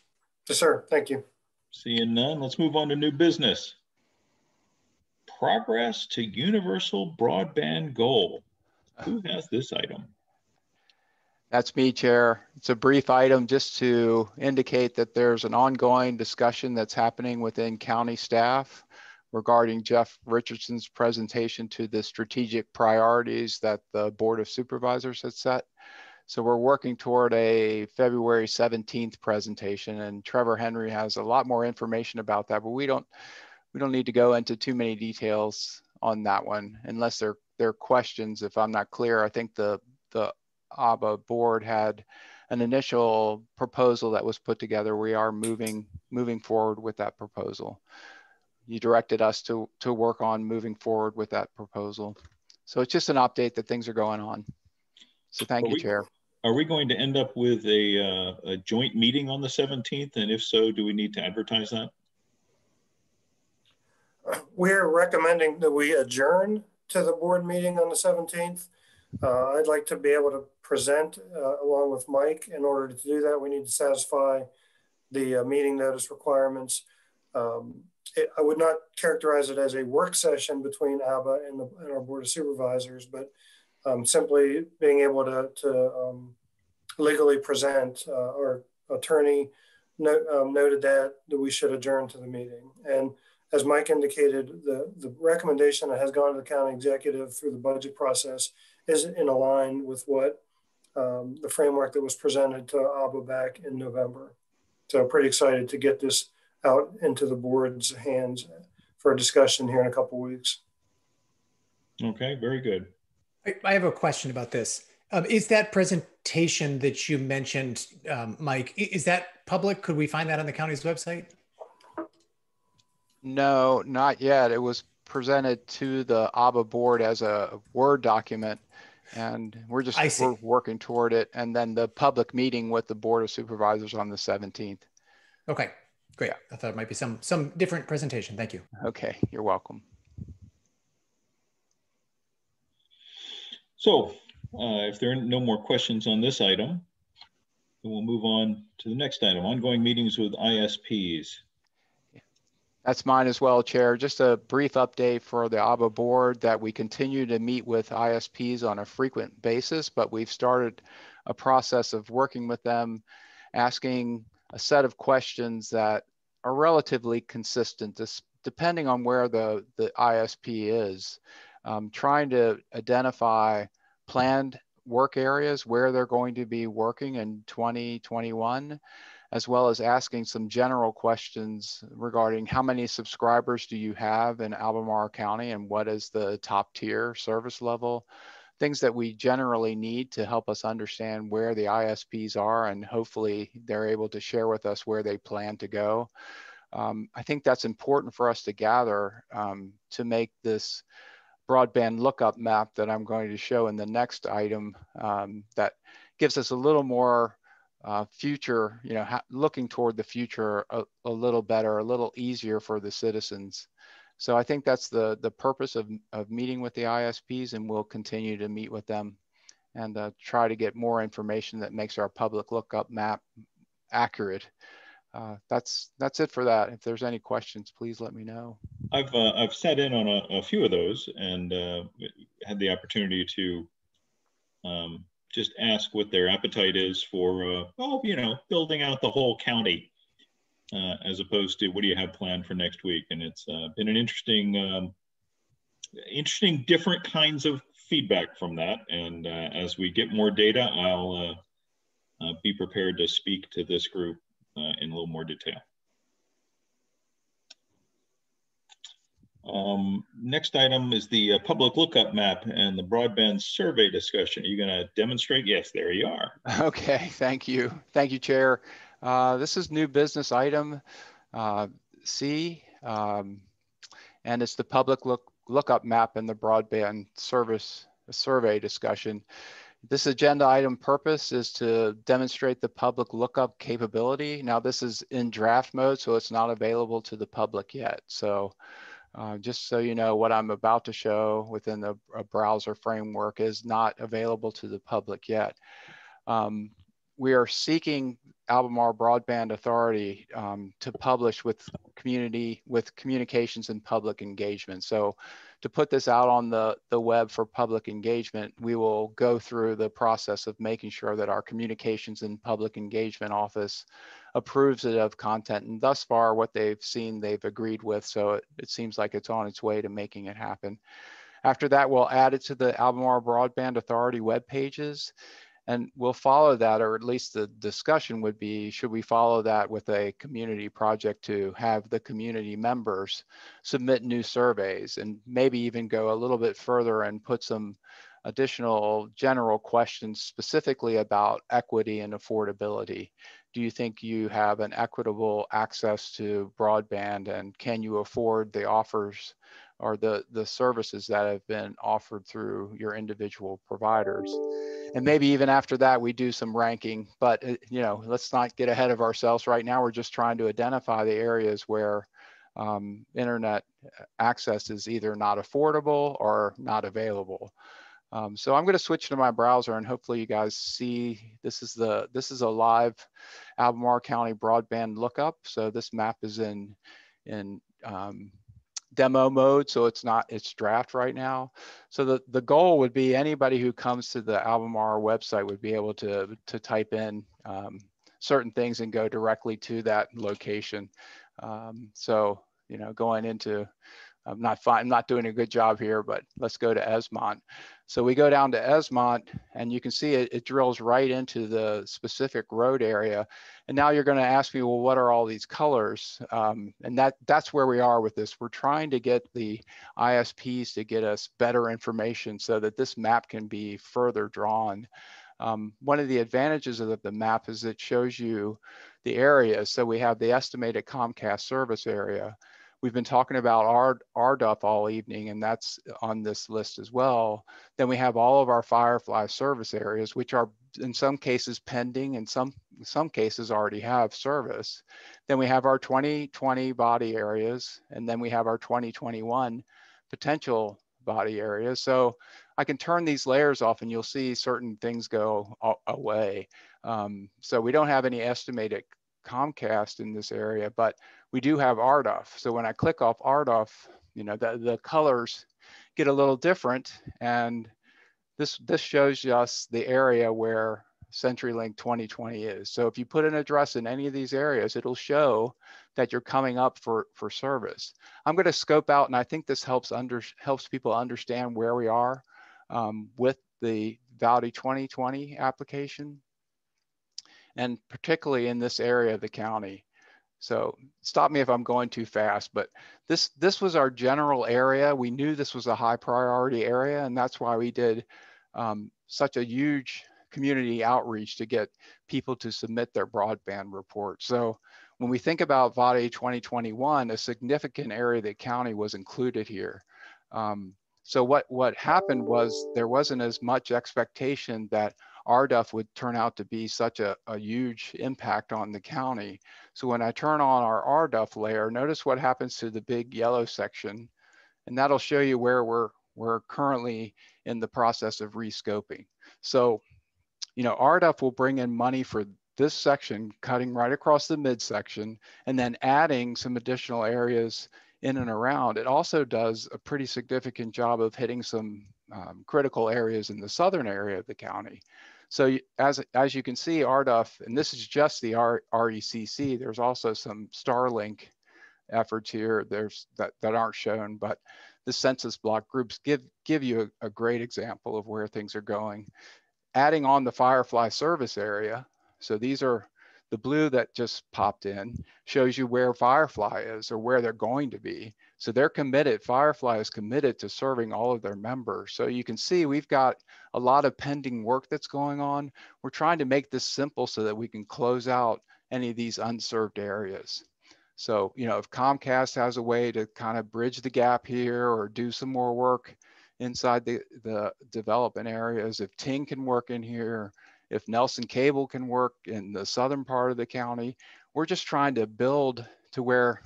Yes, sir. Thank you. Seeing none, let's move on to new business. Progress to universal broadband goal. Who has this item? That's me, Chair. It's a brief item just to indicate that there's an ongoing discussion that's happening within county staff regarding Jeff Richardson's presentation to the strategic priorities that the Board of Supervisors has set. So we're working toward a February 17th presentation, and Trevor Henry has a lot more information about that, but we don't need to go into too many details on that one unless there are questions. If I'm not clear, I think the ABBA board had an initial proposal that was put together. We are moving forward with that proposal. You directed us to work on moving forward with that proposal. So it's just an update that things are going on. So thank you, Chair. Are we going to end up with a joint meeting on the 17th? And if so, do we need to advertise that? We're recommending that we adjourn to the board meeting on the 17th. I'd like to be able to present along with Mike. In order to do that, we need to satisfy the meeting notice requirements. I would not characterize it as a work session between ABBA and our Board of Supervisors, but simply being able to legally present. Our attorney noted that we should adjourn to the meeting. And as Mike indicated, the recommendation that has gone to the county executive through the budget process is in line with what the framework that was presented to ABBA back in November. So pretty excited to get this out into the board's hands for a discussion here in a couple of weeks. Okay, very good. I have a question about this. Is that presentation that you mentioned, Mike, is that public? Could we find that on the county's website? No, not yet. It was presented to the ABBA board as a Word document, and we're working toward it. And then the public meeting with the Board of Supervisors on the 17th. Okay, great. I thought it might be some different presentation. Thank you. Okay, you're welcome. So if there are no more questions on this item, then we'll move on to the next item, ongoing meetings with ISPs. That's mine as well, Chair. Just a brief update for the ABBA board that we continue to meet with ISPs on a frequent basis, but we've started a process of working with them, asking a set of questions that are relatively consistent, depending on where the ISP is, trying to identify planned work areas where they're going to be working in 2021, as well as asking some general questions regarding how many subscribers do you have in Albemarle County and what is the top tier service level, things that we generally need to help us understand where the ISPs are, and hopefully they're able to share with us where they plan to go. I think that's important for us to gather to make this broadband lookup map that I'm going to show in the next item that gives us a little more future, looking toward the future a little better, a little easier for the citizens. So I think that's the purpose of meeting with the ISPs, and we'll continue to meet with them and try to get more information that makes our public lookup map accurate. That's it for that. If there's any questions, please let me know. I've sat in on a few of those and had the opportunity to just ask what their appetite is for, building out the whole county, as opposed to what do you have planned for next week. And it's been an interesting, different kinds of feedback from that. And as we get more data, I'll be prepared to speak to this group in a little more detail. Next item is the public lookup map and the broadband survey discussion. Are you going to demonstrate? Yes, there you are. Okay, thank you. Thank you, Chair. This is new business item C, and it's the public lookup map and the broadband service survey discussion. This agenda item purpose is to demonstrate the public lookup capability. Now this is in draft mode, so it's not available to the public yet. So just so you know, what I'm about to show within the browser framework is not available to the public yet. We are seeking Albemarle Broadband Authority to publish with communications and public engagement. So to put this out on the web for public engagement, we will go through the process of making sure that our communications and public engagement office approves it of content. And thus far, what they've seen, they've agreed with. So it seems like it's on its way to making it happen. After that, we'll add it to the Albemarle Broadband Authority web pages. And we'll follow that, or at least the discussion would be, should we follow that with a community project to have the community members submit new surveys and maybe even go a little bit further and put some additional general questions specifically about equity and affordability. Do you think you have an equitable access to broadband, and can you afford the offers or the services that have been offered through your individual providers? And maybe even after that, we do some ranking, but let's not get ahead of ourselves right now. We're just trying to identify the areas where internet access is either not affordable or not available. So I'm going to switch to my browser, and hopefully you guys see this is a live Albemarle County broadband lookup. So this map is in demo mode, so it's draft right now. So the goal would be anybody who comes to the Albemarle website would be able to type in certain things and go directly to that location. So going into, I'm not doing a good job here, but let's go to Esmont. So we go down to Esmont, and you can see it drills right into the specific road area. And now you're going to ask me, well, what are all these colors? And that's where we are with this. We're trying to get the ISPs to get us better information so that this map can be further drawn. One of the advantages of the map is it shows you the areas. So we have the estimated Comcast service area. We've been talking about RDUF all evening, and that's on this list as well. Then we have all of our Firefly service areas, which are in some cases pending, and some cases already have service. Then we have our 2020 body areas, and then we have our 2021 potential body areas. So I can turn these layers off, and you'll see certain things go away. So we don't have any estimated Comcast in this area, but we do have RDUF. So when I click off RDUF, the colors get a little different, and this shows us the area where CenturyLink 2020 is. So if you put an address in any of these areas, it'll show that you're coming up for service. I'm going to scope out, and I think this helps people understand where we are with the Valley 2020 application, and particularly in this area of the county. So stop me if I'm going too fast, but this was our general area. We knew this was a high priority area, and that's why we did such a huge community outreach to get people to submit their broadband report. So when we think about VADE 2021, a significant area of the county was included here. So what happened was there wasn't as much expectation that RDUF would turn out to be such a huge impact on the county. So when I turn on our RDUF layer, notice what happens to the big yellow section, and that'll show you where we're currently in the process of rescoping. So, you know, RDUF will bring in money for this section, cutting right across the midsection, and then adding some additional areas in and around. It also does a pretty significant job of hitting some critical areas in the southern area of the county. So as you can see, RDUF, and this is just the RECC, there's also some Starlink efforts here that aren't shown, but the census block groups give you a great example of where things are going. Adding on the Firefly service area, so these are the blue that just popped in, shows you where Firefly is or where they're going to be. So they're committed, Firefly is committed to serving all of their members. So you can see we've got a lot of pending work that's going on. We're trying to make this simple so that we can close out any of these unserved areas. So, you know, if Comcast has a way to kind of bridge the gap here or do some more work inside the development areas, if Ting can work in here, if Nelson Cable can work in the southern part of the county, we're just trying to build to where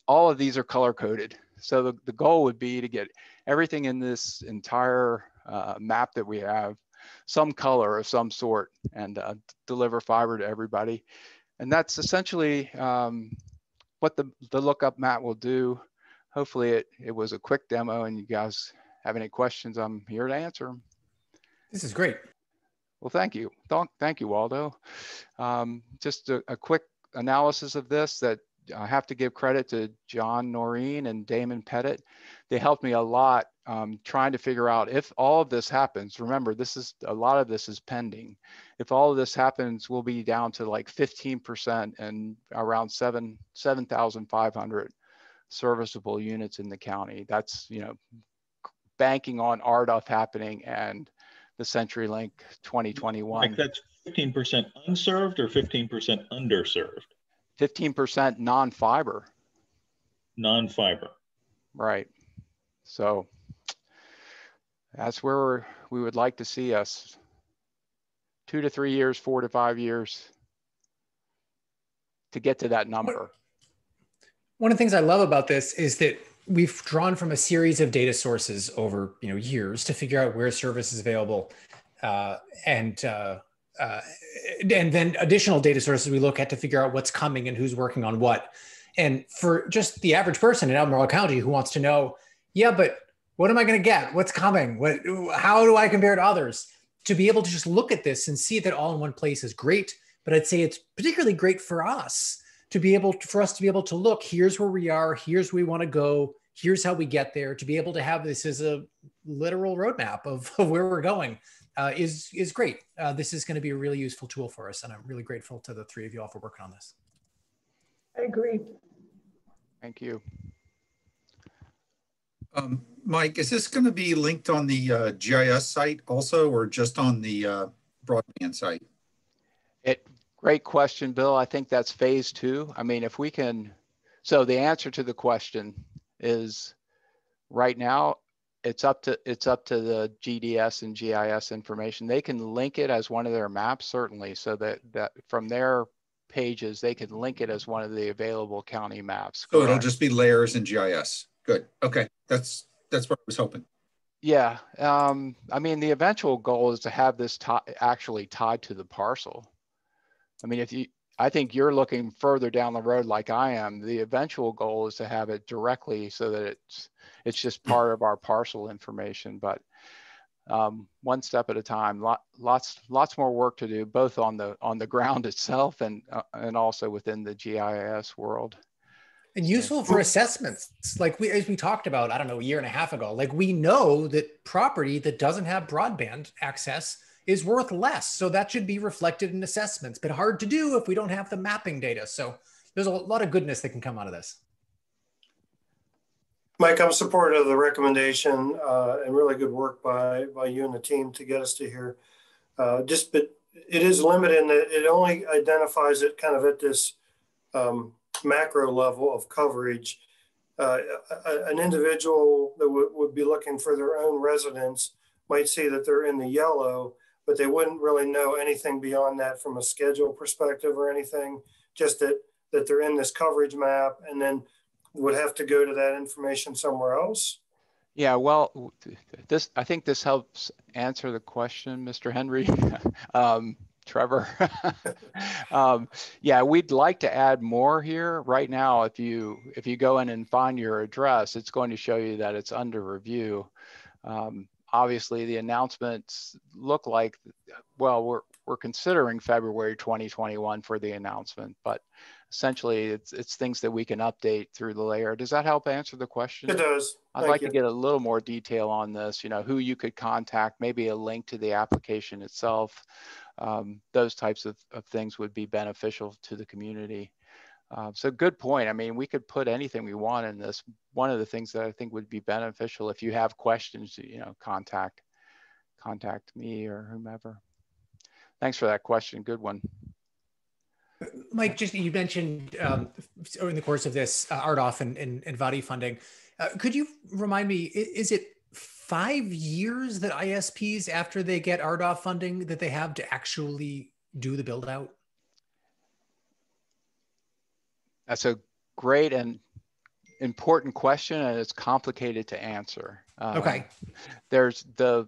all of these are color coded. So the goal would be to get everything in this entire map that we have, some color of some sort, and deliver fiber to everybody. And that's essentially what the lookup map will do. Hopefully it was a quick demo, and you guys have any questions, I'm here to answer them. This is great. Well, thank you. Thank you, Waldo. Just a quick analysis of this that I have to give credit to John Noreen and Damon Pettit. They helped me a lot trying to figure out if all of this happens. Remember, a lot of this is pending. If all of this happens, we'll be down to like 15% and around 7,500 serviceable units in the county. That's, you know, banking on RDUF happening and the CenturyLink 2021. Like that's 15% unserved or 15% underserved? 15% non-fiber. Non-fiber. Right. So that's where we would like to see us. 2 to 3 years, 4 to 5 years to get to that number. One of the things I love about this is that we've drawn from a series of data sources over years to figure out where service is available, and then additional data sources we look at to figure out what's coming and who's working on what. And for just the average person in Albemarle County who wants to know, yeah, but what am I going to get? What's coming? How do I compare to others? To be able to just look at this and see that all in one place is great. But I'd say it's particularly great for us for us to be able to look, here's where we are, here's where we want to go, here's how we get there, to be able to have this as a literal roadmap of where we're going is great. This is going to be a really useful tool for us. And I'm really grateful to the three of you all for working on this. I agree. Thank you. Mike, is this going to be linked on the GIS site also, or just on the broadband site? Great question, Bill. I think that's phase 2. I mean, if we can, so the answer to the question is right now, it's up to the GDS and GIS information. They can link it as one of their maps, certainly, so that from their pages, they can link it as one of the available county maps. So it'll just be layers in GIS. Good. Okay. That's what I was hoping. Yeah. I mean, the eventual goal is to have this actually tied to the parcel. I mean, I think you're looking further down the road like I am. The eventual goal is to have it directly so that it's just part of our parcel information. But one step at a time. Lots more work to do, both on the ground itself and also within the GIS world. And useful for assessments, like as we talked about, I don't know, a year and a half ago. Like we know that property that doesn't have broadband access is worth less. So that should be reflected in assessments, but hard to do if we don't have the mapping data. So there's a lot of goodness that can come out of this. Mike, I'm supportive of the recommendation and really good work by you and the team to get us to here. But it is limited in that it only identifies it kind of at this macro level of coverage. An individual that would be looking for their own residence might see that they're in the yellow, but they wouldn't really know anything beyond that from a schedule perspective or anything, just that they're in this coverage map and then would have to go to that information somewhere else. Yeah, well, I think this helps answer the question, Mr. Henry. Trevor. Yeah, we'd like to add more here. Right now, if you go in and find your address, it's going to show you that it's under review. Obviously, the announcements look like, well, we're considering February 2021 for the announcement, but essentially it's things that we can update through the layer. Does that help answer the question? It does. I'd like to get a little more detail on this, you know, who you could contact, maybe a link to the application itself. Those types of things would be beneficial to the community. So good point. I mean, we could put anything we want in this. One of the things that I think would be beneficial, if you have questions, you know, contact me or whomever. Thanks for that question. Good one. Mike, just you mentioned in the course of this RDOF and VADI funding. Could you remind me, is it 5 years that ISPs, after they get RDOF funding, that they have to actually do the build out? That's a great and important question, and it's complicated to answer. Okay. There's the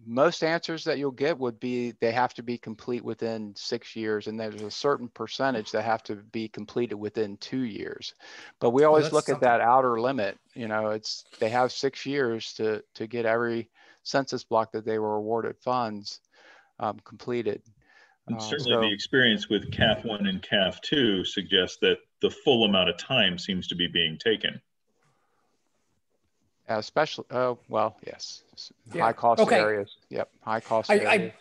most answers that you'll get would be they have to be complete within 6 years, and there's a certain percentage that have to be completed within 2 years. But we always look at that outer limit. You know, they have 6 years to get every census block that they were awarded funds completed. And certainly the experience with CAF 1 and CAF 2 suggests that the full amount of time seems to be being taken. Especially, well, yes, yeah. High cost areas. Yep, high cost areas.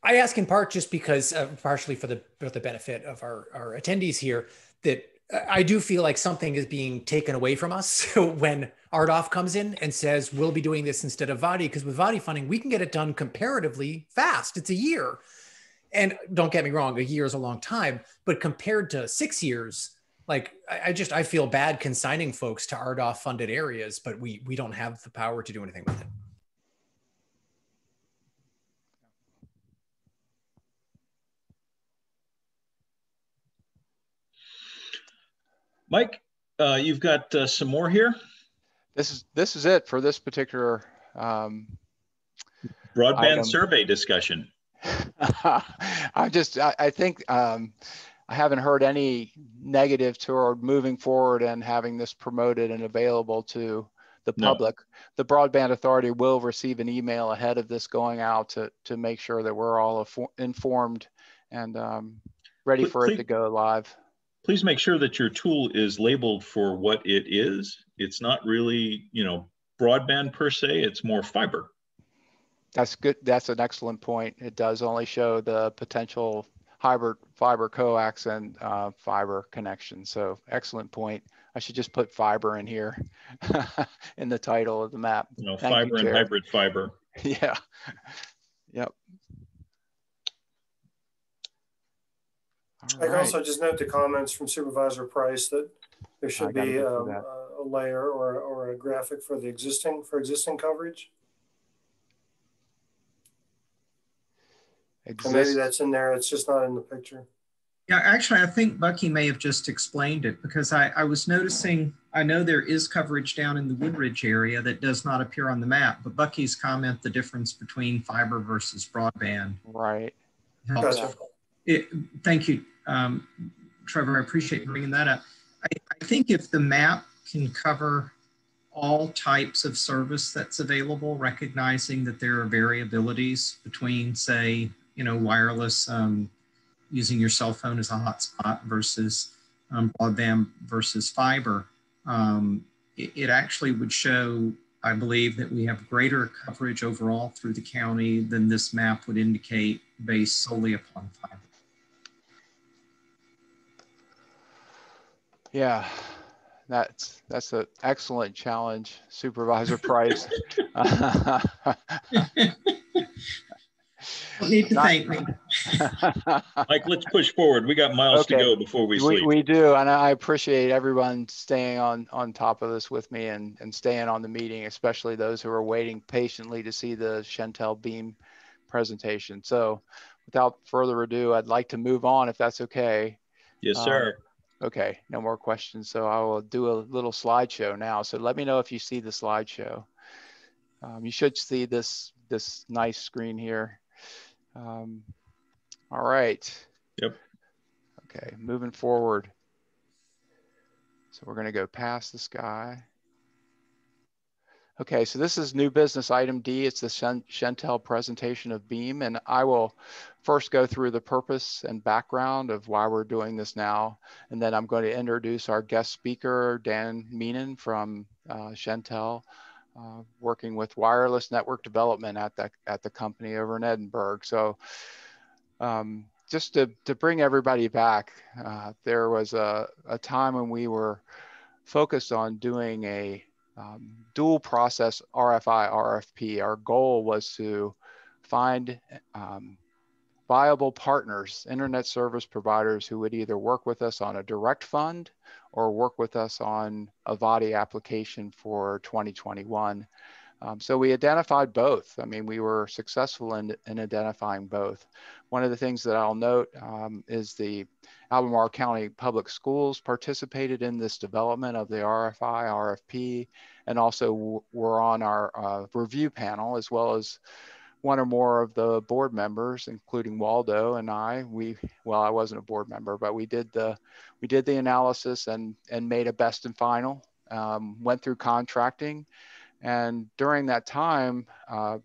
I ask in part just because, partially for the benefit of our attendees here, that I do feel like something is being taken away from us when RDOF comes in and says, we'll be doing this instead of VADI, because with VADI funding, we can get it done comparatively fast. It's a year. And don't get me wrong, a year is a long time, but compared to 6 years, like I feel bad consigning folks to RDOF funded areas, but we don't have the power to do anything with it. Mike, you've got some more here. This is it for this particular broadband item. Survey discussion. I think I haven't heard any negative toward moving forward and having this promoted and available to the public. No. The Broadband Authority will receive an email ahead of this going out to make sure that we're all informed and ready for it to go live. Please make sure that your tool is labeled for what it is. It's not really, you know, broadband per se, it's more fiber. That's good. That's an excellent point. It does only show the potential hybrid fiber coax and fiber connection. So excellent point. I should just put fiber in here in the title of the map. No, fiber and hybrid fiber. Yeah. Yep. I can also just note the comments from Supervisor Price that there should be a layer or a graphic for the existing coverage. And maybe that's in there. It's just not in the picture. Yeah, actually, I think Bucky may have just explained it, because I was noticing, I know there is coverage down in the Woodridge area that does not appear on the map, but Bucky's comment, the difference between fiber versus broadband. Right. Gotcha. Thank you, Trevor. I appreciate you bringing that up. I think if the map can cover all types of service that's available, recognizing that there are variabilities between, say, you know, wireless, using your cell phone as a hotspot versus broadband versus fiber, it actually would show, I believe, that we have greater coverage overall through the county than this map would indicate based solely upon fiber. Yeah, that's an excellent challenge, Supervisor Price. Don't need to thank me. Mike, let's push forward. We got miles to go before we sleep. We do, and I appreciate everyone staying on top of this with me and staying on the meeting, especially those who are waiting patiently to see the Shentel Beam presentation. So without further ado, I'd like to move on if that's okay. Yes, sir. Okay, no more questions. So I will do a little slideshow now. So let me know if you see the slideshow. You should see this nice screen here. All right. Yep. Okay, moving forward. So we're going to go past this guy. Okay, so this is new business item D. It's the Shentel presentation of Beam, and I will first go through the purpose and background of why we're doing this now, and then I'm going to introduce our guest speaker, Dan Meenan from Shentel, working with wireless network development at the company over in Edinburgh. So just to bring everybody back, there was a time when we were focused on doing a dual process RFI, RFP. Our goal was to find viable partners, internet service providers who would either work with us on a direct fund or work with us on a VADI application for 2021. So we identified both. I mean, we were successful in identifying both. One of the things that I'll note is the Albemarle County Public Schools participated in this development of the RFI, RFP, and also were on our review panel, as well as one or more of the board members, including Waldo and I. Well, I wasn't a board member, but we did the analysis and made a best and final, went through contracting. And during that time,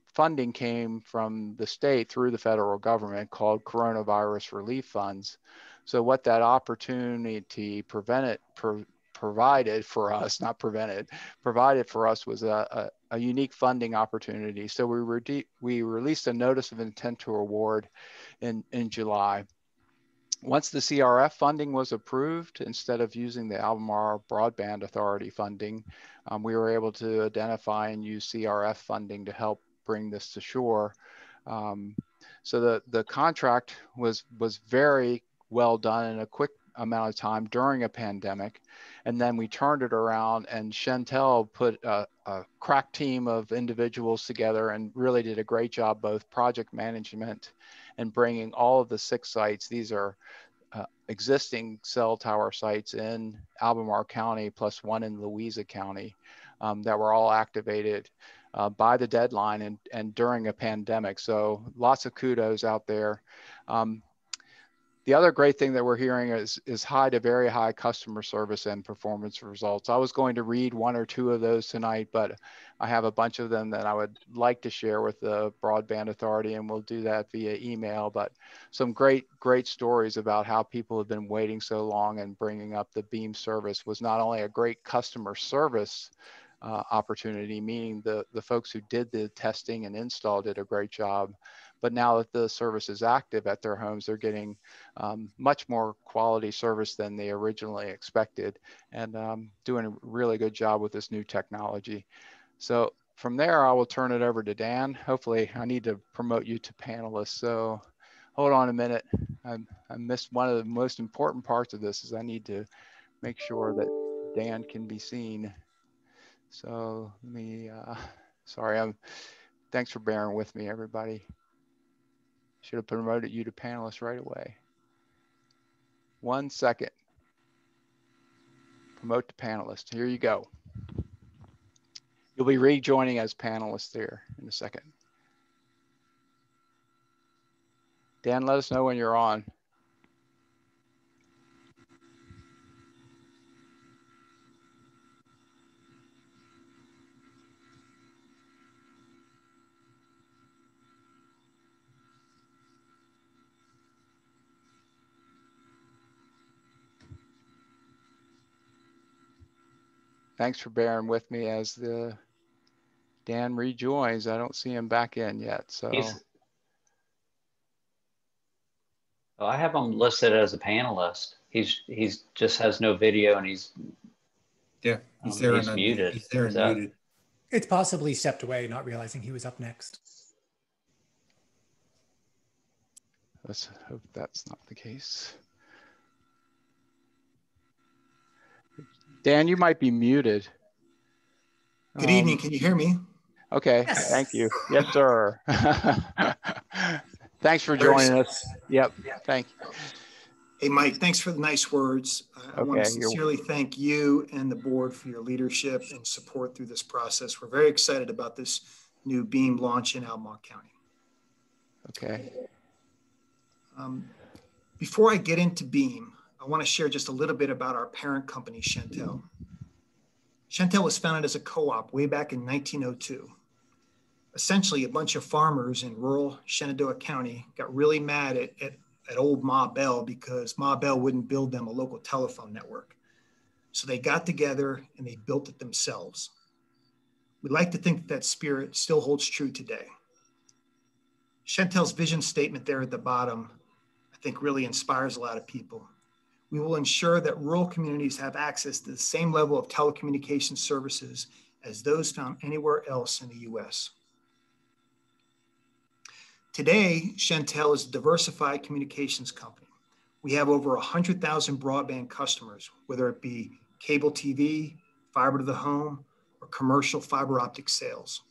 funding came from the state through the federal government called coronavirus relief funds. So what that opportunity provided for us was a unique funding opportunity. So we released a notice of intent to award in July. Once the CRF funding was approved, instead of using the Albemarle Broadband Authority funding, we were able to identify and use CRF funding to help bring this to shore. So the contract was very well done in a quick amount of time during a pandemic. And then we turned it around, and Shentel put a crack team of individuals together and really did a great job, both project management and bringing all of the 6 sites. These are existing cell tower sites in Albemarle County plus one in Louisa County that were all activated by the deadline and during a pandemic. So lots of kudos out there. The other great thing that we're hearing is high to very high customer service and performance results. I was going to read 1 or 2 of those tonight, but I have a bunch of them that I would like to share with the Broadband Authority, and we'll do that via email. But some great stories about how people have been waiting so long, and bringing up the Beam service was not only a great customer service opportunity, meaning the folks who did the testing and install did a great job. But now that the service is active at their homes, they're getting much more quality service than they originally expected, and doing a really good job with this new technology. So from there, I will turn it over to Dan. Hopefully, I need to promote you to panelists. So hold on a minute. I missed one of the most important parts of this, is I need to make sure that Dan can be seen. So let me, sorry, thanks for bearing with me, everybody. Should have promoted you to panelist right away. 1 second. Promote to panelist. Here you go. You'll be rejoining as panelists there in a second. Dan, let us know when you're on. Thanks for bearing with me as Dan rejoins. I don't see him back in yet. So I have him listed as a panelist. He's just has no video, and he's there. He's muted. He's there and muted. It's possibly stepped away, not realizing he was up next. Let's hope that's not the case. Dan, you might be muted. Good evening. Can you hear me? Okay, Yes. thank you. Yes, sir. Thanks for joining us. Yep, thank you. Hey, Mike, thanks for the nice words. I want to Okay, sincerely thank you and the board for your leadership and support through this process. We're very excited about this new beam launch in Albemarle County. Okay. Before I get into beam, I want to share just a little bit about our parent company, Shentel. Shentel was founded as a co-op way back in 1902. Essentially, a bunch of farmers in rural Shenandoah County got really mad at old Ma Bell because Ma Bell wouldn't build them a local telephone network. So they got together and they built it themselves. We'd like to think that spirit still holds true today. Shentel's vision statement there at the bottom, I think really inspires a lot of people. We will ensure that rural communities have access to the same level of telecommunications services as those found anywhere else in the US. Today, Shentel is a diversified communications company. We have over 100,000 broadband customers, whether it be cable TV, fiber to the home, or commercial fiber optic sales.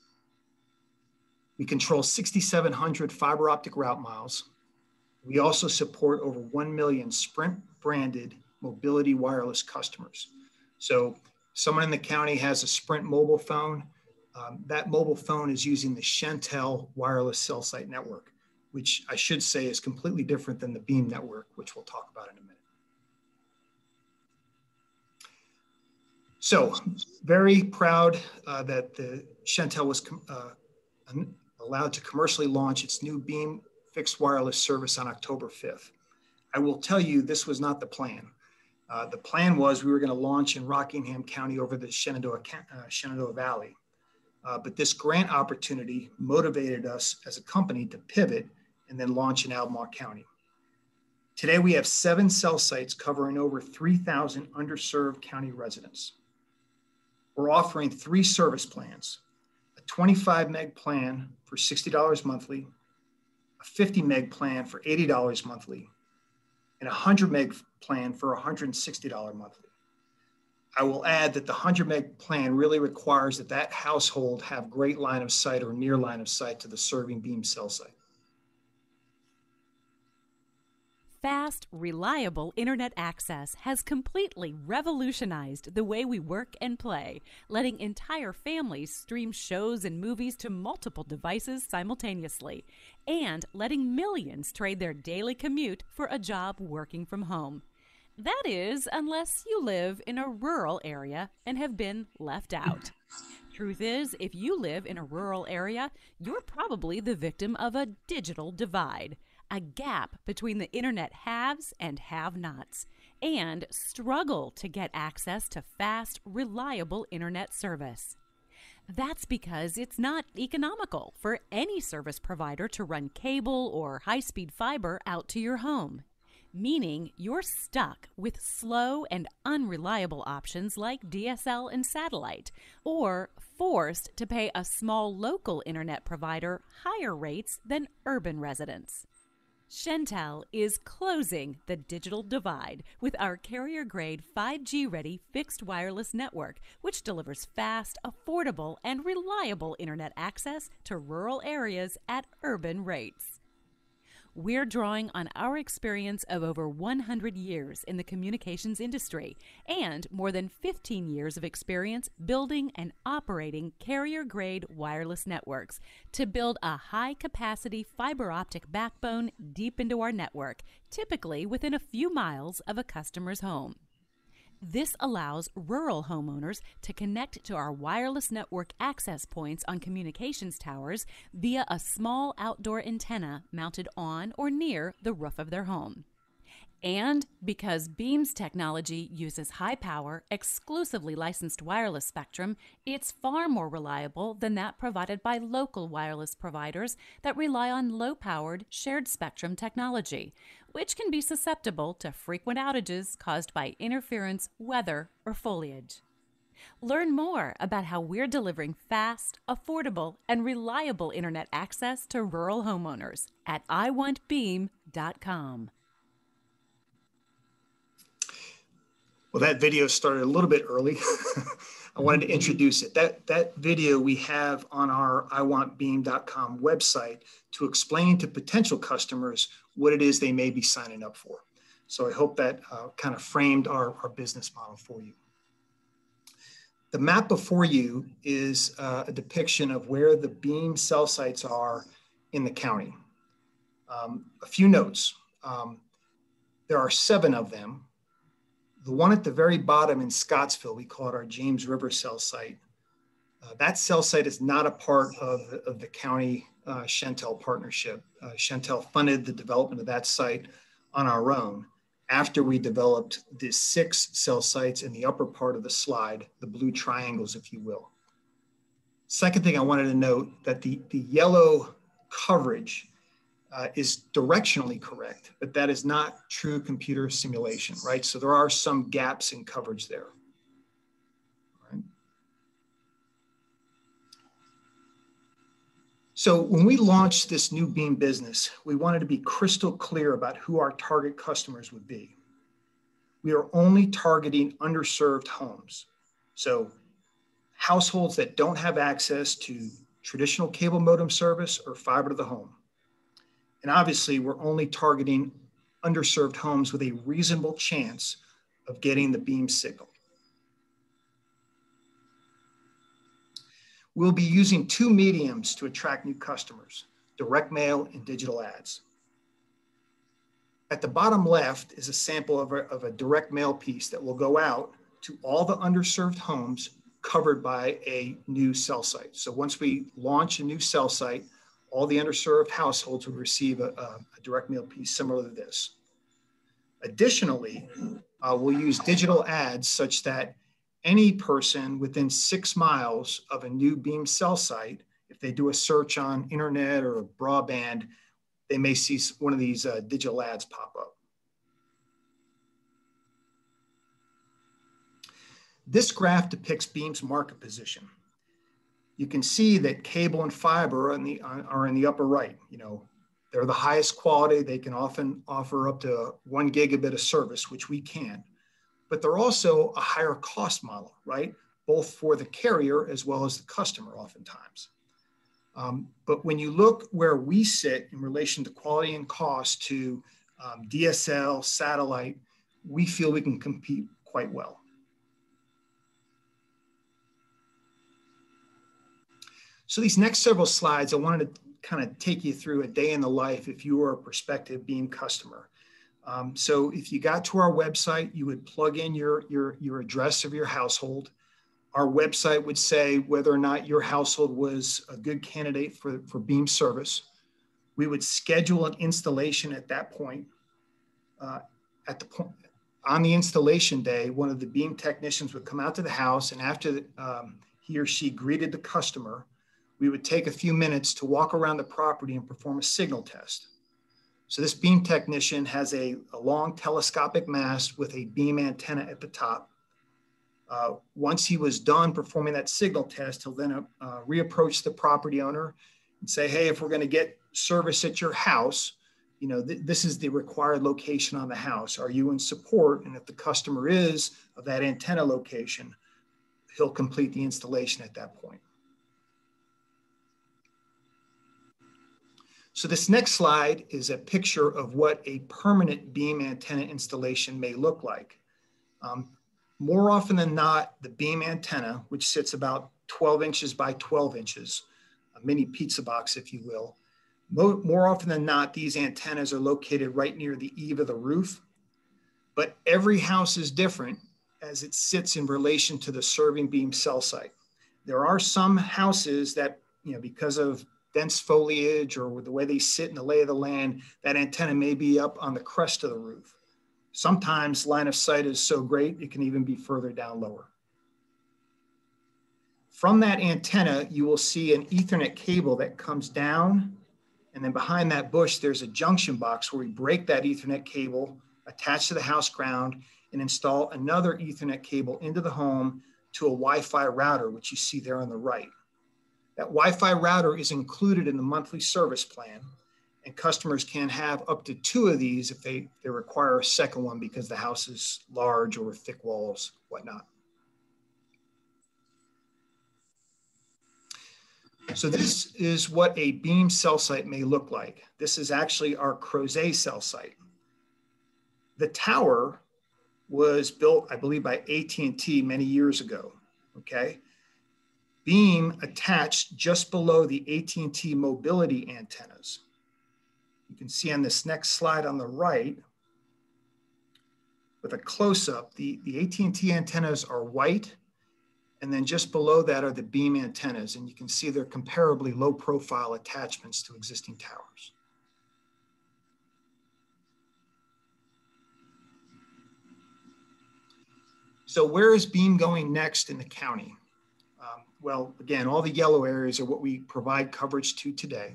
We control 6,700 fiber optic route miles. We also support over 1 million Sprint branded mobility wireless customers. So someone in the county has a Sprint mobile phone. That mobile phone is using the Shentel wireless cell site network, which I should say is completely different than the Beam network, which we'll talk about in a minute. So very proud that the Shentel was allowed to commercially launch its new Beam fixed wireless service on October 5th. I will tell you, this was not the plan. The plan was we were going to launch in Rockingham County over the Shenandoah Valley. But this grant opportunity motivated us as a company to pivot and then launch in Albemarle County. Today, we have 7 cell sites covering over 3,000 underserved county residents. We're offering 3 service plans: a 25 meg plan for $60 monthly, a 50 meg plan for $80 monthly, and a 100 meg plan for $160 monthly. I will add that the 100 meg plan really requires that that household have great line of sight or near line of sight to the serving beam cell site. Fast, reliable internet access has completely revolutionized the way we work and play, letting entire families stream shows and movies to multiple devices simultaneously, and letting millions trade their daily commute for a job working from home. That is, unless you live in a rural area and have been left out. Truth is, if you live in a rural area, you're probably the victim of a digital divide, a gap between the internet haves and have-nots, and struggle to get access to fast, reliable internet service. That's because it's not economical for any service provider to run cable or high-speed fiber out to your home, meaning you're stuck with slow and unreliable options like DSL and satellite, or forced to pay a small local internet provider higher rates than urban residents. Shentel is closing the digital divide with our carrier-grade 5G-ready fixed wireless network, which delivers fast, affordable, and reliable internet access to rural areas at urban rates. We're drawing on our experience of over 100 years in the communications industry and more than 15 years of experience building and operating carrier-grade wireless networks to build a high-capacity fiber optic backbone deep into our network, typically within a few miles of a customer's home. This allows rural homeowners to connect to our wireless network access points on communications towers via a small outdoor antenna mounted on or near the roof of their home. And because Beam's technology uses high-power, exclusively licensed wireless spectrum, it's far more reliable than that provided by local wireless providers that rely on low-powered, shared spectrum technology, which can be susceptible to frequent outages caused by interference, weather, or foliage. Learn more about how we're delivering fast, affordable, and reliable internet access to rural homeowners at iwantbeam.com. Well, that video started a little bit early. I wanted to introduce it. That video we have on our iwantbeam.com website to explain to potential customers what it is they may be signing up for. So I hope that kind of framed our business model for you. The map before you is a depiction of where the Beam cell sites are in the county. A few notes. There are 7 of them. The one at the very bottom in Scottsville, we call it our James River cell site. That cell site is not a part of the county Shentel partnership. Shentel funded the development of that site on our own after we developed the 6 cell sites in the upper part of the slide, the blue triangles, if you will. Second thing I wanted to note that the yellow coverage is directionally correct, but that is not true computer simulation, right? So there are some gaps in coverage there. Right. So when we launched this new Beam business, we wanted to be crystal clear about who our target customers would be. We are only targeting underserved homes. So households that don't have access to traditional cable modem service or fiber to the home. And obviously, we're only targeting underserved homes with a reasonable chance of getting the Beam signal. We'll be using 2 mediums to attract new customers, direct mail and digital ads. At the bottom left is a sample of a direct mail piece that will go out to all the underserved homes covered by a new cell site. So once we launch a new cell site, all the underserved households will receive a direct mail piece similar to this. Additionally, we'll use digital ads such that any person within 6 miles of a new Beam cell site, if they do a search on internet or broadband, they may see one of these digital ads pop up. This graph depicts Beam's market position. You can see that cable and fiber are in the upper right. You know, they're the highest quality. They can often offer up to 1 gigabit of service, which we can. But they're also a higher cost model, right? Both for the carrier as well as the customer oftentimes. But when you look where we sit in relation to quality and cost to DSL, satellite, we feel we can compete quite well. So these next several slides, I wanted to kind of take you through a day in the life if you were a prospective Beam customer. So if you got to our website, you would plug in your address of your household. Our website would say whether or not your household was a good candidate for Beam service. We would schedule an installation at that point. On the installation day, one of the Beam technicians would come out to the house, and after he or she greeted the customer, we would take a few minutes to walk around the property and perform a signal test. So this Beam technician has a long telescopic mast with a Beam antenna at the top. Once he was done performing that signal test, he'll then reapproach the property owner and say, hey, if we're going to get service at your house, you know, this is the required location on the house. Are you in support? And if the customer is of that antenna location, he'll complete the installation at that point. So this next slide is a picture of what a permanent Beam antenna installation may look like. More often than not, the Beam antenna, which sits about 12 inches by 12 inches, a mini pizza box, if you will, more often than not, these antennas are located right near the eave of the roof. But every house is different as it sits in relation to the serving Beam cell site. There are some houses that, you know, because of dense foliage or with the way they sit in the lay of the land, that antenna may be up on the crest of the roof. Sometimes line of sight is so great, it can even be further down lower. From that antenna, you will see an Ethernet cable that comes down, and then behind that bush, there's a junction box where we break that Ethernet cable, attach to the house ground, and install another Ethernet cable into the home to a Wi-Fi router, which you see there on the right. That Wi-Fi router is included in the monthly service plan, and customers can have up to 2 of these if they require a second one because the house is large or thick walls, whatnot. So this is what a Beam cell site may look like. This is actually our Crozet cell site. The tower was built, I believe, by AT&T many years ago, okay? Beam attached just below the AT&T mobility antennas. You can see on this next slide on the right, with a close-up, the AT&T antennas are white, and then just below that are the Beam antennas, and you can see they're comparably low-profile attachments to existing towers. So where is Beam going next in the county? Well, again, all the yellow areas are what we provide coverage to today.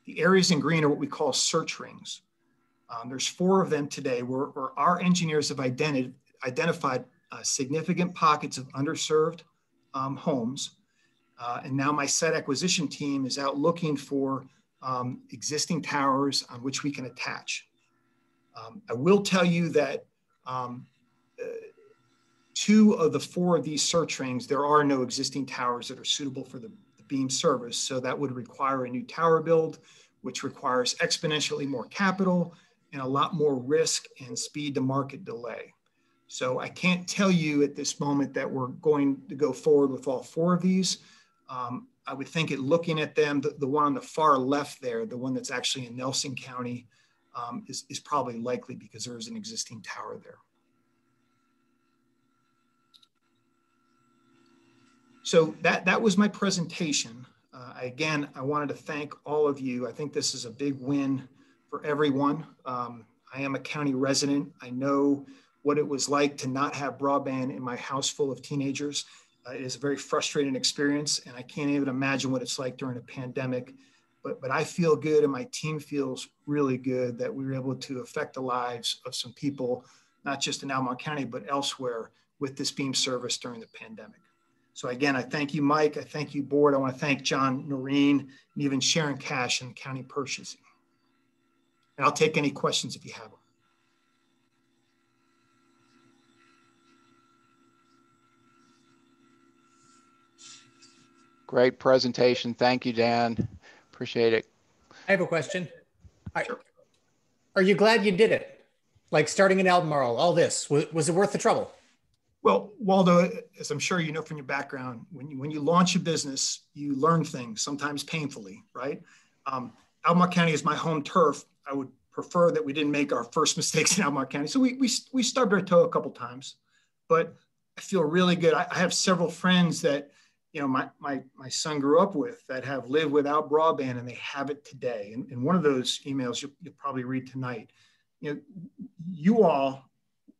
The areas in green are what we call search rings. There's 4 of them today where our engineers have identified significant pockets of underserved homes. And now my site acquisition team is out looking for existing towers on which we can attach. I will tell you that 2 of the 4 of these search rings, there are no existing towers that are suitable for the Beam service. So that would require a new tower build, which requires exponentially more capital and a lot more risk and speed to market delay. So I can't tell you at this moment that we're going to go forward with all 4 of these. I would think looking at them, the one on the far left there, the one that's actually in Nelson County, is probably likely because there is an existing tower there. So that was my presentation. Again, I wanted to thank all of you. I think this is a big win for everyone. I am a county resident. I know what it was like to not have broadband in my house full of teenagers. It is a very frustrating experience, and I can't even imagine what it's like during a pandemic. But I feel good, and my team feels really good that we were able to affect the lives of some people, not just in Albemarle County, but elsewhere with this Beam service during the pandemic. So again, I thank you, Mike. I thank you, board. I want to thank John Noreen and even Sharon Cash in county purchasing. And I'll take any questions if you have them. Great presentation. Thank you, Dan. Appreciate it. I have a question. Are you glad you did it? Like starting in Albemarle, all this, was it worth the trouble? Well, Waldo, as I'm sure you know from your background, when you launch a business, you learn things, sometimes painfully, right? Albemarle County is my home turf. I would prefer that we didn't make our first mistakes in Albemarle County. So we stubbed our toe a couple times, but I feel really good. I have several friends that, you know, my son grew up with that have lived without broadband and they have it today. And one of those emails you'll probably read tonight, you know, you all,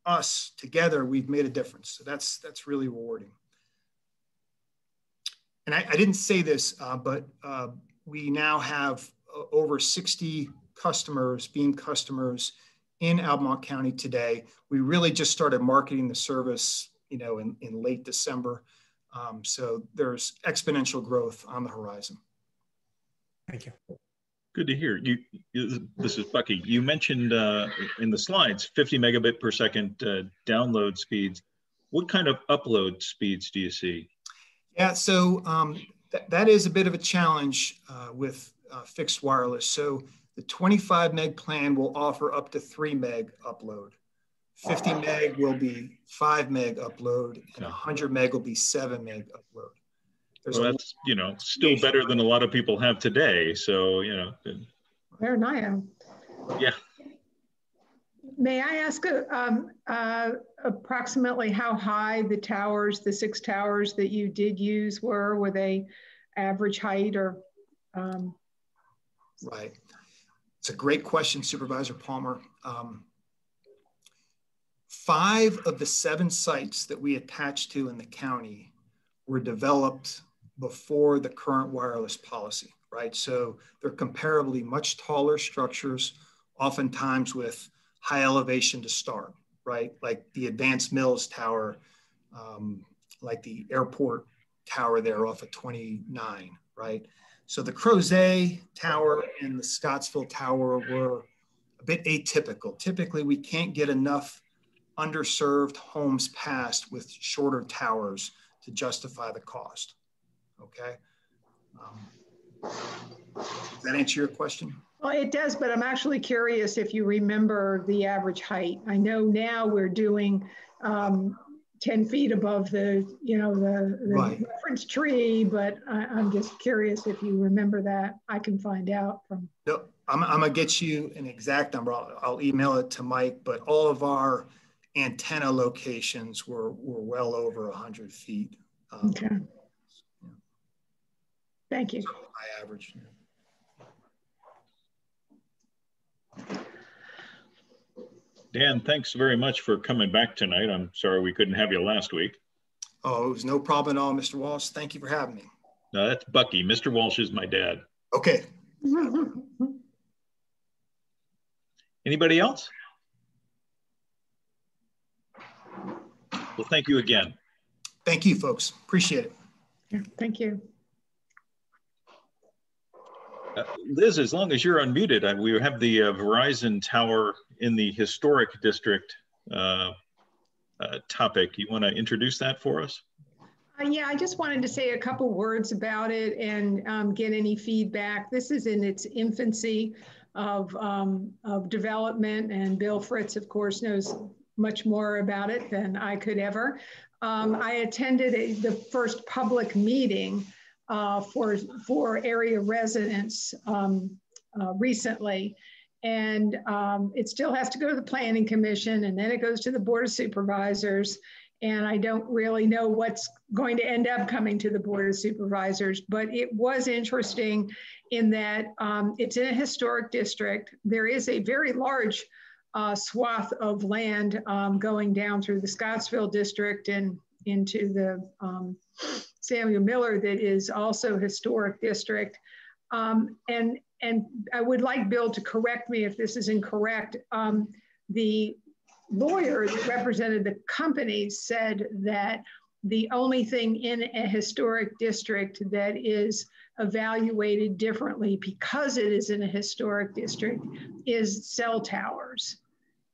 us together, we've made a difference. So that's really rewarding. And I didn't say this, but we now have over 60 customers, Beam customers in Albemarle County today. We really just started marketing the service, you know, in late December. So there's exponential growth on the horizon. Thank you. Good to hear. This is Bucky. You mentioned in the slides 50 megabit per second download speeds. What kind of upload speeds do you see? Yeah, so that is a bit of a challenge with fixed wireless. So the 25 meg plan will offer up to 3 meg upload. 50 meg will be 5 meg upload, and 100 meg will be 7 meg upload. Well, that's, you know, still better than a lot of people have today. So, you know. Better than I am. Yeah. May I ask approximately how high the towers, the 6 towers that you did use were they average height or? Right. It's a great question, Supervisor Palmer. 5 of the 7 sites that we attached to in the county were developed before the current wireless policy, right? So they're comparably much taller structures, oftentimes with high elevation to start, right? Like the Advanced Mills Tower like the airport tower there off of 29, right? So the Crozet Tower and the Scottsville Tower were a bit atypical. Typically, we can't get enough underserved homes passed with shorter towers to justify the cost, okay? Does that answer your question? Well, it does, but I'm actually curious if you remember the average height. I know now we're doing 10 feet above the, the Right. reference tree, but I'm just curious if you remember that. I can find out from. No, I'm gonna get you an exact number. I'll email it to Mike, but all of our antenna locations were well over 100 feet. Okay. Yeah. Thank you. So high average. Dan, thanks very much for coming back tonight. I'm sorry we couldn't have you last week. Oh, it was no problem at all, Mr. Walsh. Thank you for having me. No, that's Bucky. Mr. Walsh is my dad. Okay. Anybody else? Well, thank you again. Thank you, folks. Appreciate it. Yeah, thank you. Liz, as long as you're unmuted, we have the Verizon Tower in the historic district topic. You want to introduce that for us? Yeah, I just wanted to say a couple words about it and get any feedback. This is in its infancy of development, and Bill Fritz, of course, knows much more about it than I could ever. I attended the first public meeting for area residents recently. And it still has to go to the Planning Commission, and then it goes to the Board of Supervisors. And I don't really know what's going to end up coming to the Board of Supervisors, but it was interesting in that it's in a historic district. There is a very large swath of land going down through the Scottsville district and into the Samuel Miller that is also historic district. And I would like Bill to correct me if this is incorrect. The lawyer that represented the company said that the only thing in a historic district that is evaluated differently because it is in a historic district is cell towers.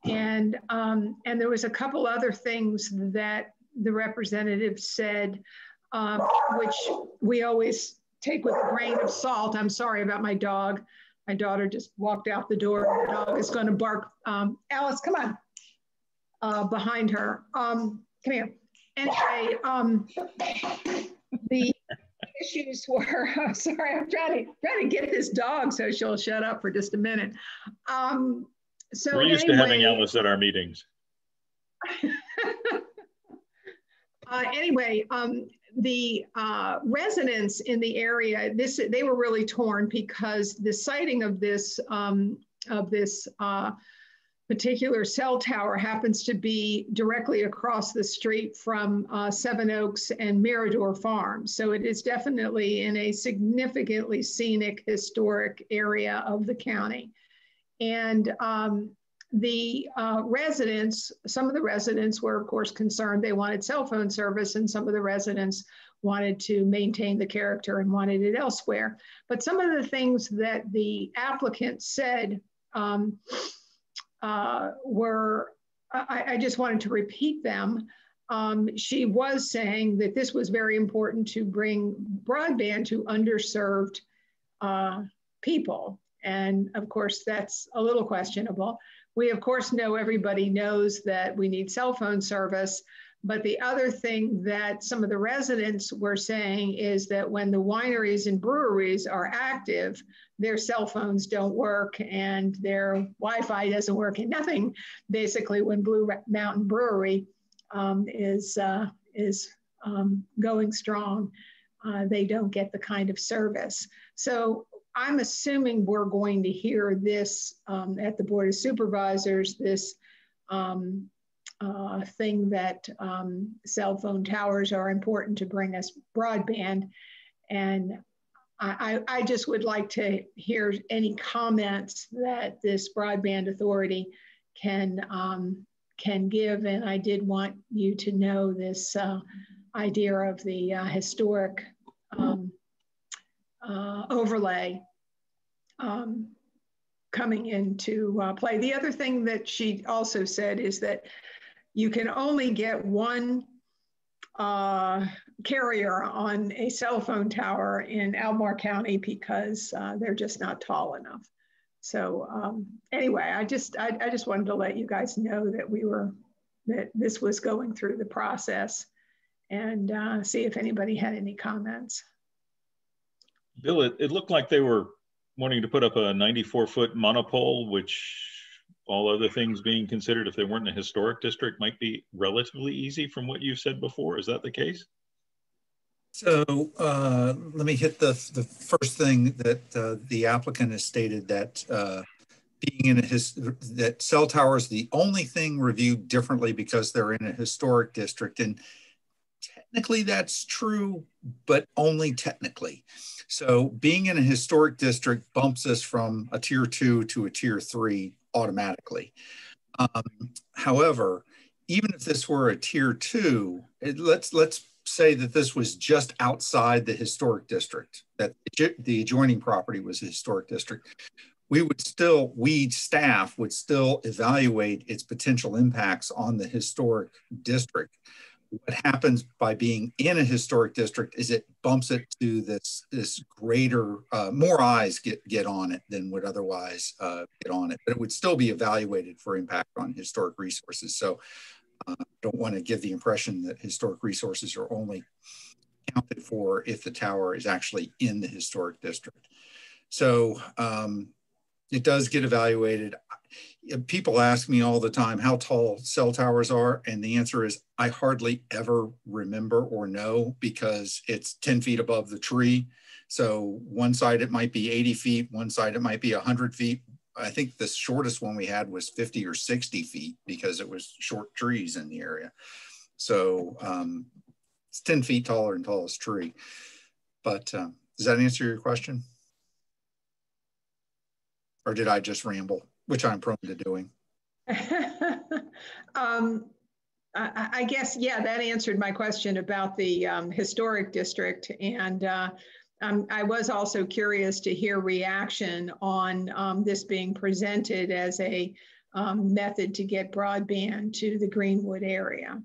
And there was a couple other things that the representative said, which we always take with a grain of salt. I'm sorry about my dog. My daughter just walked out the door. The dog is going to bark. Alice, come on. Behind her. Come here. Anyway, the issues were, sorry, I'm trying to get this dog so she'll shut up for just a minute. So we're used to having Alice at our meetings. Anyway, the residents in the area, they were really torn because the siting of this particular cell tower happens to be directly across the street from Seven Oaks and Mirador Farms. So it is definitely in a significantly scenic, historic area of the county. And the residents, some of the residents were, of course, concerned. They wanted cell phone service, and some of the residents wanted to maintain the character and wanted it elsewhere. But some of the things that the applicant said were, I just wanted to repeat them. She was saying that this was very important to bring broadband to underserved people. And of course, that's a little questionable. We, of course, know everybody knows that we need cell phone service. But the other thing that some of the residents were saying is that when the wineries and breweries are active, their cell phones don't work and their Wi-Fi doesn't work, and nothing basically when Blue Mountain Brewery is going strong, they don't get the kind of service. So I'm assuming we're going to hear this at the Board of Supervisors, this thing that cell phone towers are important to bring us broadband. And I just would like to hear any comments that this broadband authority can give. And I did want you to know this idea of the historic overlay coming into play. The other thing that she also said is that you can only get one carrier on a cell phone tower in Albemarle County because they're just not tall enough. So anyway, I just wanted to let you guys know that this was going through the process, and see if anybody had any comments. Bill, it looked like they were wanting to put up a 94-foot monopole, which, all other things being considered, if they weren't in a historic district, might be relatively easy from what you've said before. Is that the case? So let me hit the first thing that the applicant has stated, that being in that cell towers, the only thing reviewed differently because they're in a historic district. And technically that's true, but only technically. So being in a historic district bumps us from a tier 2 to a tier 3 automatically. However, even if this were a tier 2, let's say that this was just outside the historic district, that the adjoining property was a historic district, we staff would still evaluate its potential impacts on the historic district. What happens by being in a historic district is it bumps it to this greater, more eyes get on it than would otherwise get on it, but it would still be evaluated for impact on historic resources. So I don't want to give the impression that historic resources are only counted for if the tower is actually in the historic district. So it does get evaluated. People ask me all the time how tall cell towers are, and the answer is I hardly ever remember or know, because it's 10 feet above the tree. So one side it might be 80 feet, one side it might be 100 feet. I think the shortest one we had was 50 or 60 feet because it was short trees in the area. So it's 10 feet taller than tallest tree. But does that answer your question? Or did I just ramble, which I'm prone to doing? I guess, yeah, that answered my question about the historic district. And I was also curious to hear reaction on this being presented as a method to get broadband to the Greenwood area.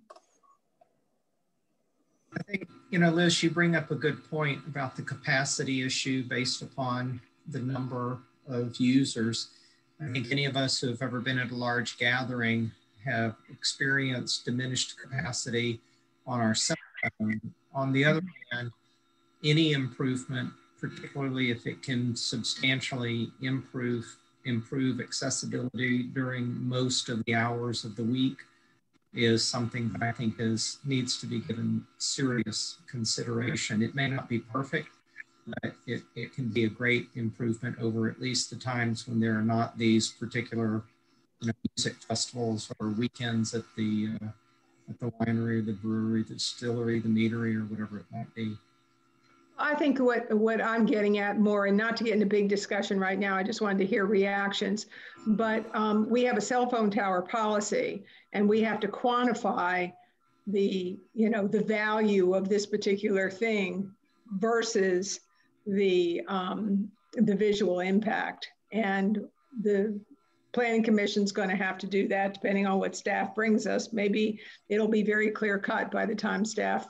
I think, you know, Liz, you bring up a good point about the capacity issue based upon the number of users. I think any of us who have ever been at a large gathering have experienced diminished capacity on our cell phone. On the other hand, any improvement, particularly if it can substantially improve accessibility during most of the hours of the week, is something that I think needs to be given serious consideration. It may not be perfect, but it can be a great improvement over at least the times when there are not these particular, you know, music festivals or weekends at the winery, the brewery, the distillery, the meadery, or whatever it might be. I think what I'm getting at more, and not to get into big discussion right now, I just wanted to hear reactions, but we have a cell phone tower policy, and we have to quantify the value of this particular thing versus the visual impact. And the Planning Commission's going to have to do that depending on what staff brings us. Maybe it'll be very clear cut by the time staff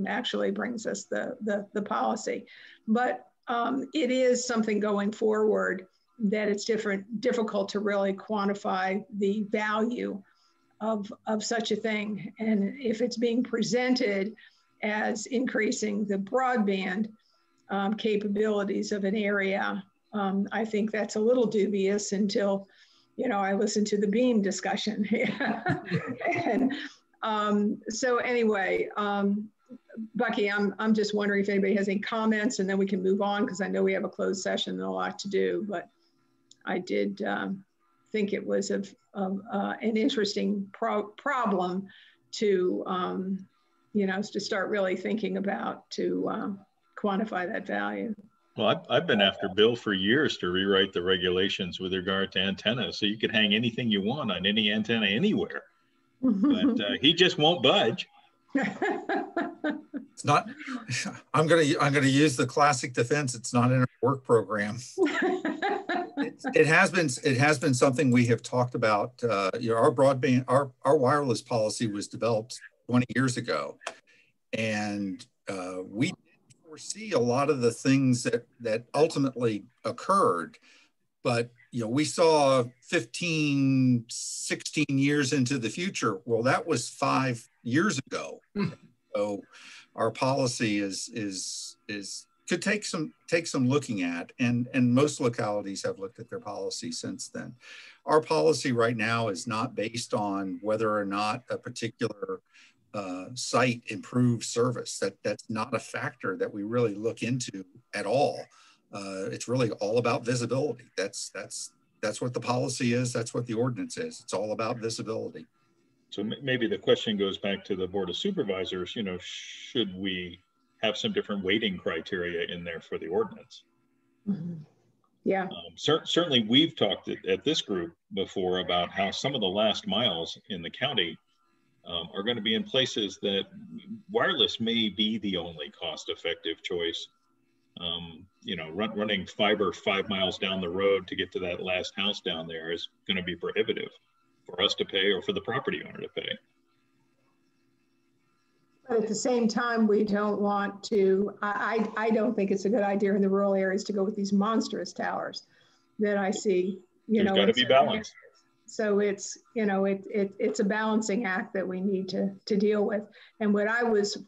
actually brings us the policy. But it is something going forward that it's difficult to really quantify the value of such a thing. And if it's being presented as increasing the broadband capabilities of an area, I think that's a little dubious until, you know, I listened to the beam discussion. And so anyway, Bucky, I'm just wondering if anybody has any comments, and then we can move on, because I know we have a closed session and a lot to do, but I did think it was an interesting problem to, you know, to start really thinking about, to quantify that value. Well, I've been after Bill for years to rewrite the regulations with regard to antennas, so you could hang anything you want on any antenna anywhere. But he just won't budge. It's not, I'm gonna use the classic defense. It's not in our work program. It has been something we have talked about. Our broadband, our wireless policy was developed 20 years ago, and we did foresee a lot of the things that ultimately occurred. But we saw 15, 16 years into the future. Well, that was 5 years ago. So our policy could take some looking at, and most localities have looked at their policy since then. Our policy right now is not based on whether or not a particular site improves service. That's not a factor that we really look into at all. It's really all about visibility. That's what the policy is. That's what the ordinance is. It's all about visibility. So maybe the question goes back to the Board of Supervisors. Should we have some different weighting criteria in there for the ordinance? Mm-hmm. Yeah. Certainly, we've talked at this group before about how some of the last miles in the county are going to be in places that wireless may be the only cost-effective choice. Running fiber 5 miles down the road to get to that last house down there is going to be prohibitive for us to pay or for the property owner to pay. But at the same time, we don't want to, I don't think it's a good idea in the rural areas to go with these monstrous towers that I see. There's got to be balance. So it's, it's a balancing act that we need to deal with. And what I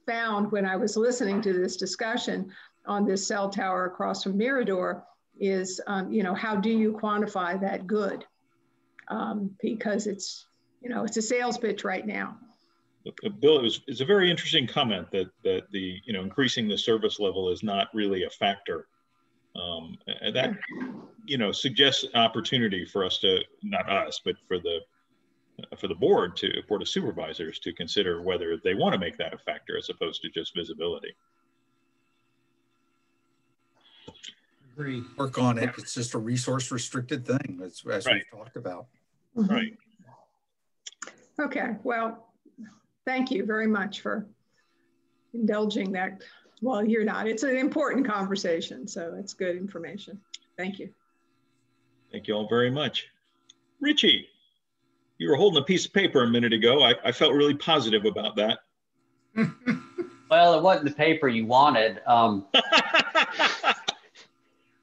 found when I was listening to this discussion on this cell tower across from Mirador is, how do you quantify that good? Because it's a sales pitch right now. Bill, it's a very interesting comment that the increasing the service level is not really a factor. And that suggests opportunity for us to, not us, but for the board of supervisors to consider whether they want to make that a factor as opposed to just visibility. Agree. Work on it. It's just a resource restricted thing, as right. We've talked about. Mm-hmm. Right. Okay. Well, thank you very much for indulging that. Well, you're not. It's an important conversation, so it's good information. Thank you. Thank you all very much. Richie, you were holding a piece of paper a minute ago. I felt really positive about that. Well, it wasn't the paper you wanted.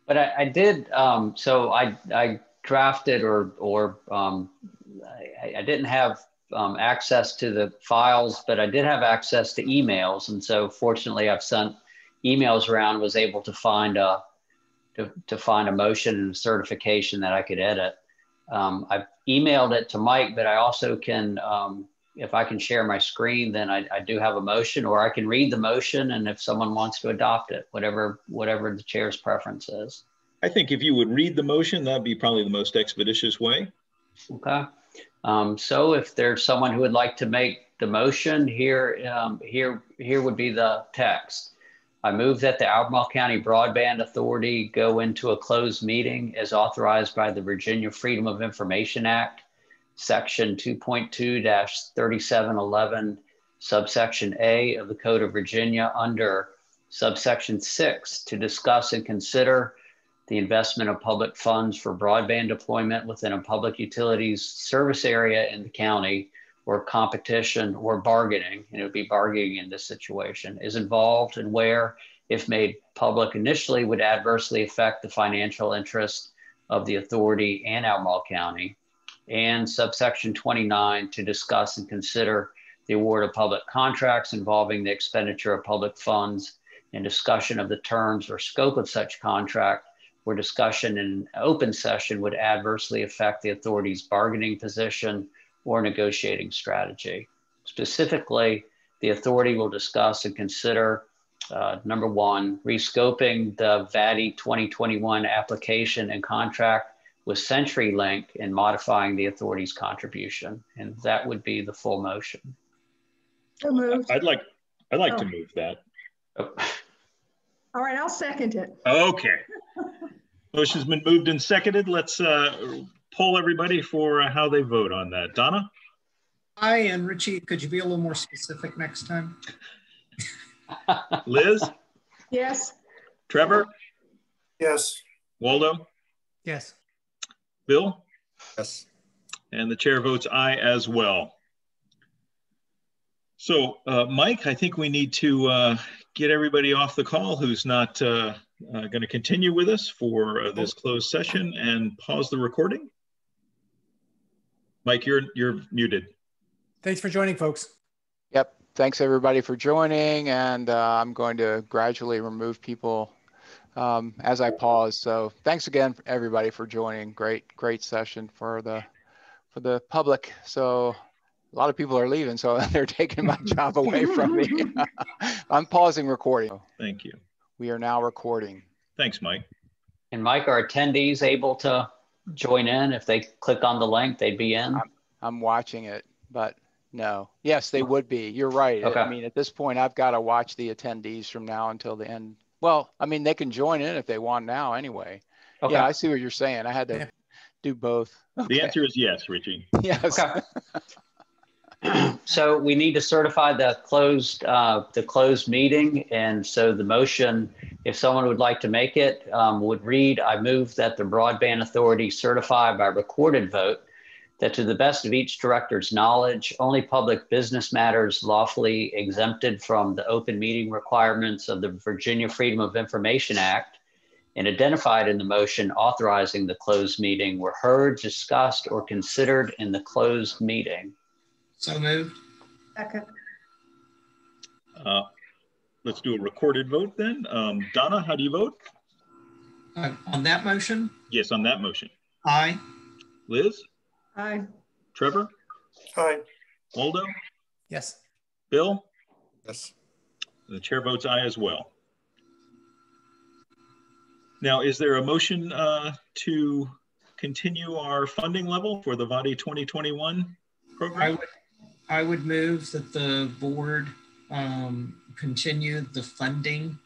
But I did, so I drafted I didn't have access to the files, but I did have access to emails. And so fortunately I've sent emails around, was able to find a motion and a certification that I could edit. I've emailed it to Mike, but I also can, if I can share my screen, then I do have a motion, or I can read the motion. And if someone wants to adopt it, whatever the chair's preference is. I think if you would read the motion, that'd be probably the most expeditious way. Okay. So if there's someone who would like to make the motion, here would be the text. I move that the Albemarle County Broadband Authority go into a closed meeting as authorized by the Virginia Freedom of Information Act, Section 2.2-3711, subsection A of the Code of Virginia, under subsection 6, to discuss and consider the investment of public funds for broadband deployment within a public utilities service area in the county, or competition or bargaining, and it would be bargaining in this situation, is involved, and where, if made public initially, would adversely affect the financial interest of the authority and Albemarle County. And subsection 29, to discuss and consider the award of public contracts involving the expenditure of public funds and discussion of the terms or scope of such contract, where discussion in an open session would adversely affect the authority's bargaining position or negotiating strategy. Specifically, the authority will discuss and consider, number one, rescoping the VATI 2021 application and contract with CenturyLink and modifying the authority's contribution. And that would be the full motion. So moved. I'd like to move that. Oh. All right, I'll second it. Okay. Motion's been moved and seconded. Let's poll everybody for how they vote on that. Donna? Hi, and Richie, could you be a little more specific next time? Liz? Yes. Trevor? Yes. Waldo? Yes. Bill? Yes. And the chair votes aye as well. So, Mike, I think we need to get everybody off the call who's not going to continue with us for this closed session and pause the recording. Mike, you're muted. Thanks for joining, folks. Yep. Thanks everybody for joining, and I'm going to gradually remove people as I pause. So thanks again, everybody, for joining. Great session for the public. So a lot of people are leaving, so they're taking my job away from me. I'm pausing recording. Thank you. We are now recording. Thanks, Mike. And Mike, are attendees able to join in? If they click on the link, they'd be in? I'm watching it, but no. Yes, they would be. You're right. Okay. I mean, at this point, I've got to watch the attendees from now until the end. Well, I mean, they can join in if they want now anyway. Okay. Yeah, I see what you're saying. I had to do both. Okay. The answer is yes, Richie. Yes. Okay. So we need to certify the closed meeting. And so the motion, if someone would like to make it, would read, I move that the Broadband Authority certify by recorded vote that to the best of each director's knowledge, only public business matters lawfully exempted from the open meeting requirements of the Virginia Freedom of Information Act and identified in the motion authorizing the closed meeting were heard, discussed, or considered in the closed meeting. So moved. Second. Let's do a recorded vote then. Donna, how do you vote? On that motion? Yes, on that motion. Aye. Liz? Aye. Trevor? Aye. Waldo? Yes. Bill? Yes. The chair votes aye as well. Now, is there a motion to continue our funding level for the VADI 2021 program? I would move that the board continue the funding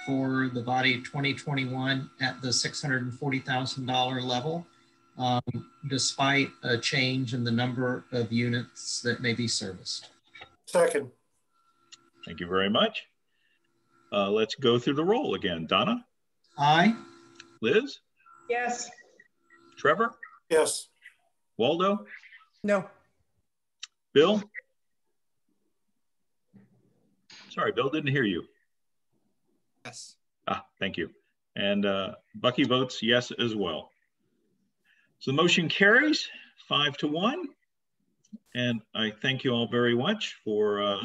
for the VADI 2021 at the $640,000 level, despite a change in the number of units that may be serviced. Second. Thank you very much. Let's go through the roll again. Donna? Aye. Liz? Yes. Trevor? Yes. Waldo? No. Bill? Sorry, Bill, didn't hear you. Yes. Thank you. And Bucky votes yes as well. So the motion carries 5-1. And I thank you all very much for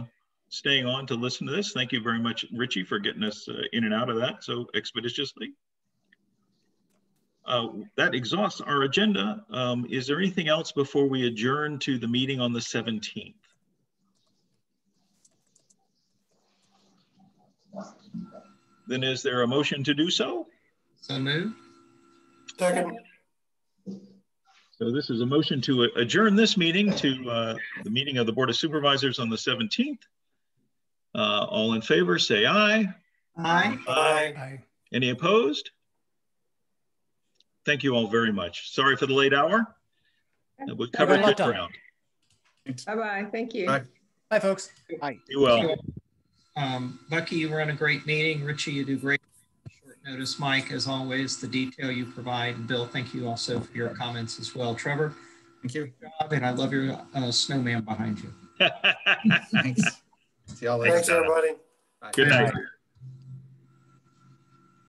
staying on to listen to this. Thank you very much, Richie, for getting us in and out of that so expeditiously. That exhausts our agenda. Is there anything else before we adjourn to the meeting on the 17th? Then is there a motion to do so? So moved. Second. So this is a motion to adjourn this meeting to the meeting of the Board of Supervisors on the 17th. All in favor, say aye. Aye. Aye. Any opposed? Thank you all very much. Sorry for the late hour. We've covered good ground. Bye-bye. Thank you. Bye. Bye, folks. Bye. Be well. Bucky, you run a great meeting. Richie, you do great short notice. Mike, as always, the detail you provide. And Bill, thank you also for your comments as well. Trevor, Thank you. good job, and I love your snowman behind you. Thanks. See y'all later. Thanks, everybody. Bye. Good night.